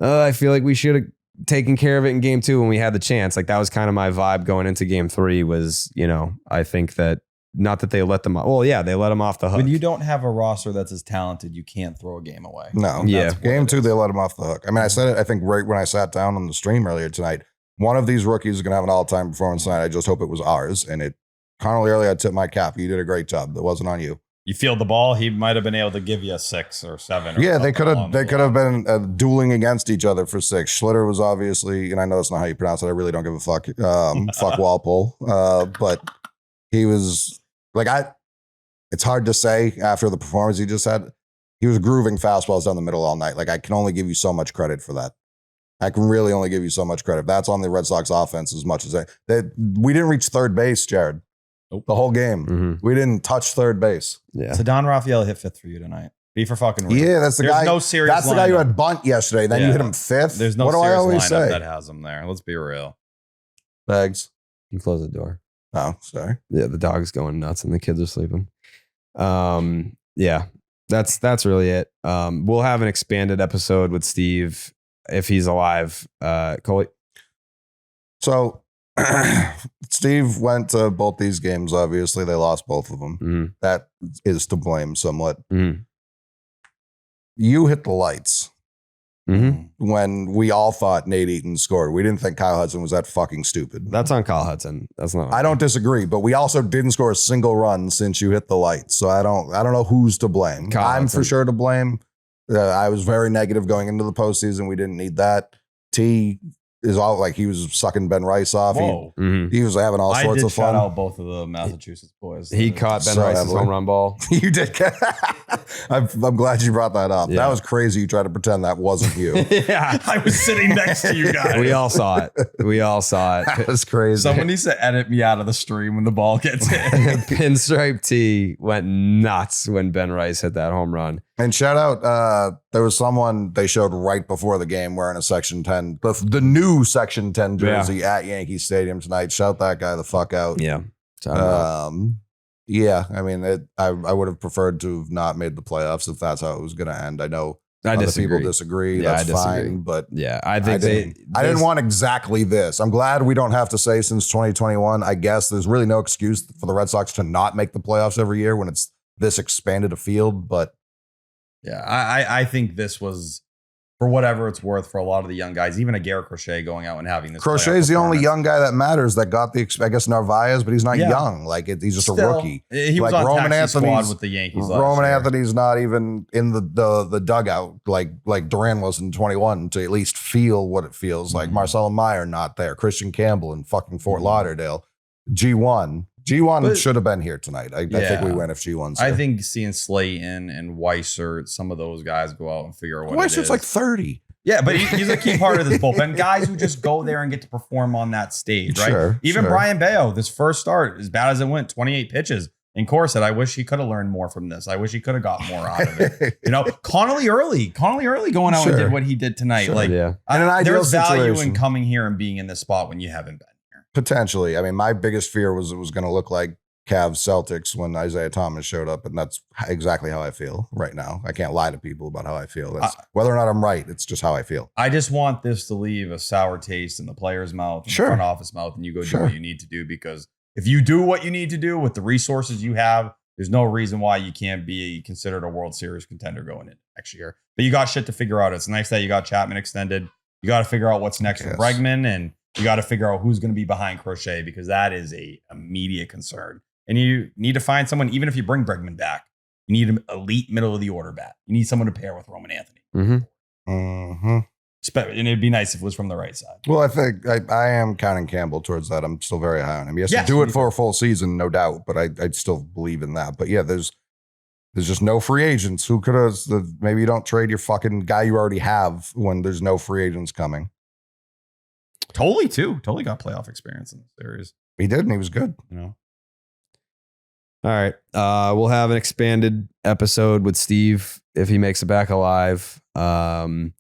S1: I feel like we should have taken care of it in Game 2 when we had the chance. Like that was kind of my vibe going into Game 3. Was, you know, I think that. Not that they let them off. Well, yeah, they let them off the hook.
S3: When you don't have a roster that's as talented, you can't throw a game away.
S2: No. Yeah. Game 2, they let them off the hook. I mean, I said it, I think, right when I sat down on the stream earlier tonight. One of these rookies is going to have an all-time performance tonight. I just hope it was ours. And Connolly, earlier, I tipped my cap. You did a great job. That wasn't on you.
S3: You field the ball, he might have been able to give you a 6 or 7. Or
S2: yeah, they could have been dueling against each other for 6. Schlitter was obviously, and I know that's not how you pronounce it. I really don't give a fuck. Fuck Walpole. But he was like, it's hard to say after the performance he just had. He was grooving fastballs down the middle all night. Like, I can only give you so much credit for that. I can really only give you so much credit. That's on the Red Sox offense as much as we didn't reach third base, Jared. Nope. The whole game. We didn't touch third base.
S1: Yeah.
S3: So Don Raphael hit 5th for you tonight. Be for fucking real.
S2: Yeah, that's the guy.
S3: No serious.
S2: That's the guy who had bunt yesterday. Then you hit him 5th.
S3: There's no
S2: what do
S3: serious
S2: I always
S3: lineup
S2: say?
S3: That has him there. Let's be real.
S2: Bags.
S1: You close the door.
S2: Oh, sorry.
S1: Yeah, the dog's going nuts and the kids are sleeping. Yeah, that's really it. We'll have an expanded episode with Steve if he's alive. Coley.
S2: So Steve went to both these games. Obviously, they lost both of them. That is to blame somewhat. You hit the lights when we all thought Nate Eaton scored. We didn't think Kyle Hudson was that fucking stupid.
S1: That's on Kyle Hudson. That's not.
S2: I don't disagree, but we also didn't score a single run since you hit the lights. So I don't know who's to blame.
S1: Kyle
S2: I'm
S1: Hudson.
S2: for sure to blame. I was very negative going into the postseason. We didn't need that. T is all like he was sucking Ben Rice off. He was having all sorts of fun.
S3: Shout out both of the Massachusetts boys.
S1: He caught Ben Rice's home run ball.
S2: You did. I'm glad you brought that up.
S1: Yeah.
S2: That was crazy. You tried to pretend that wasn't you.
S3: Yeah, I was sitting next to you guys.
S1: We all saw it.
S2: That was crazy.
S3: Someone needs to edit me out of the stream when the ball gets hit.
S1: Pinstripe T went nuts when Ben Rice hit that home run.
S2: And shout out, there was someone they showed right before the game wearing a Section 10, the new Section 10 jersey at Yankee Stadium tonight. Shout that guy the fuck out.
S1: Yeah.
S2: Yeah, I mean, I would have preferred to have not made the playoffs if that's how it was going to end. I know other people disagree.
S1: Yeah,
S2: that's fine, but
S1: yeah, I think
S2: I didn't want exactly this. I'm glad we don't have to say since 2021. I guess there's really no excuse for the Red Sox to not make the playoffs every year when it's this expanded a field, but.
S3: Yeah, I think this was for whatever it's worth for a lot of the young guys, even a Garrett Crochet going out and having this.
S2: Crochet's the only young guy that matters that got the, I guess, Narvaez, but he's not young. Like he's just a rookie.
S3: He was
S2: like
S3: on Roman Anthony's squad with the Yankees.
S2: Roman Anthony's not even in the dugout like Durant was in 21 to at least feel what it feels like. Marcelo Meyer not there. Christian Campbell in fucking Fort Lauderdale. G1 should have been here tonight. I think we win if G1's here.
S3: I think seeing Slayton and Weissert, some of those guys go out and figure out what
S2: Weissert's like 30.
S3: Yeah, but he's a key part of this bullpen. Guys who just go there and get to perform on that stage, right?
S2: Sure,
S3: Even Brian Bayo, this first start, as bad as it went, 28 pitches. And Cora said, I wish he could have learned more from this. I wish he could have got more out of it. Connolly early going out and did what he did tonight.
S2: Sure.
S3: There's value in coming here and being in this spot when you haven't been here.
S2: Potentially. I mean, my biggest fear was it was going to look like Cavs Celtics when Isaiah Thomas showed up, and that's exactly how I feel right now. I can't lie to people about how I feel. That's, whether or not I'm right, it's just how I feel.
S3: I just want this to leave a sour taste in the player's mouth, in the front office mouth, and you go do what you need to do, because if you do what you need to do with the resources you have, there's no reason why you can't be considered a World Series contender going in next year. But you got shit to figure out. It's nice that you got Chapman extended. You got to figure out what's next for Bregman, and you got to figure out who's going to be behind Crochet, because that is a immediate concern. And you need to find someone, even if you bring Bregman back, you need an elite middle of the order bat. You need someone to pair with Roman Anthony. And it'd be nice if it was from the right side.
S2: Well, I think I am counting Campbell towards that. I'm still very high on him. He has to do it for a full season, no doubt, but I still believe in that. But yeah, there's just no free agents. Who could have? Maybe you don't trade your fucking guy you already have when there's no free agents coming.
S3: Totally got playoff experience in the series.
S2: He did, and he was good.
S1: All right. We'll have an expanded episode with Steve if he makes it back alive. We'll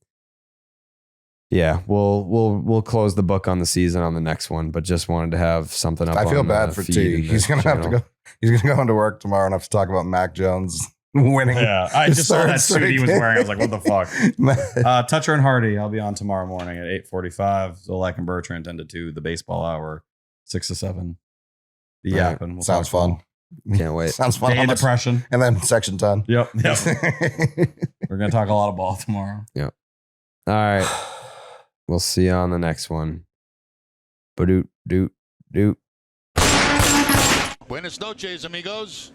S1: close the book on the season on the next one, but just wanted to have something up.
S2: I feel bad for T. He's gonna have to go. He's gonna go into work tomorrow and have to talk about Mac Jones winning.
S3: Yeah, I just saw that suit he was wearing. I was like, what the fuck? Toucher and Hardy. I'll be on tomorrow morning at 8:45. Zolak and Bertrand 10 to 2. The baseball hour 6 to 7. The yapping.
S2: Sounds fun.
S1: Can't wait.
S2: Sounds fun.
S3: Day of depression.
S2: And then section 10.
S3: Yep. We're gonna talk a lot of ball tomorrow.
S1: Yep. All right. We'll see you on the next one. Ba-doot, doot, doot.
S4: Buenas noches, amigos.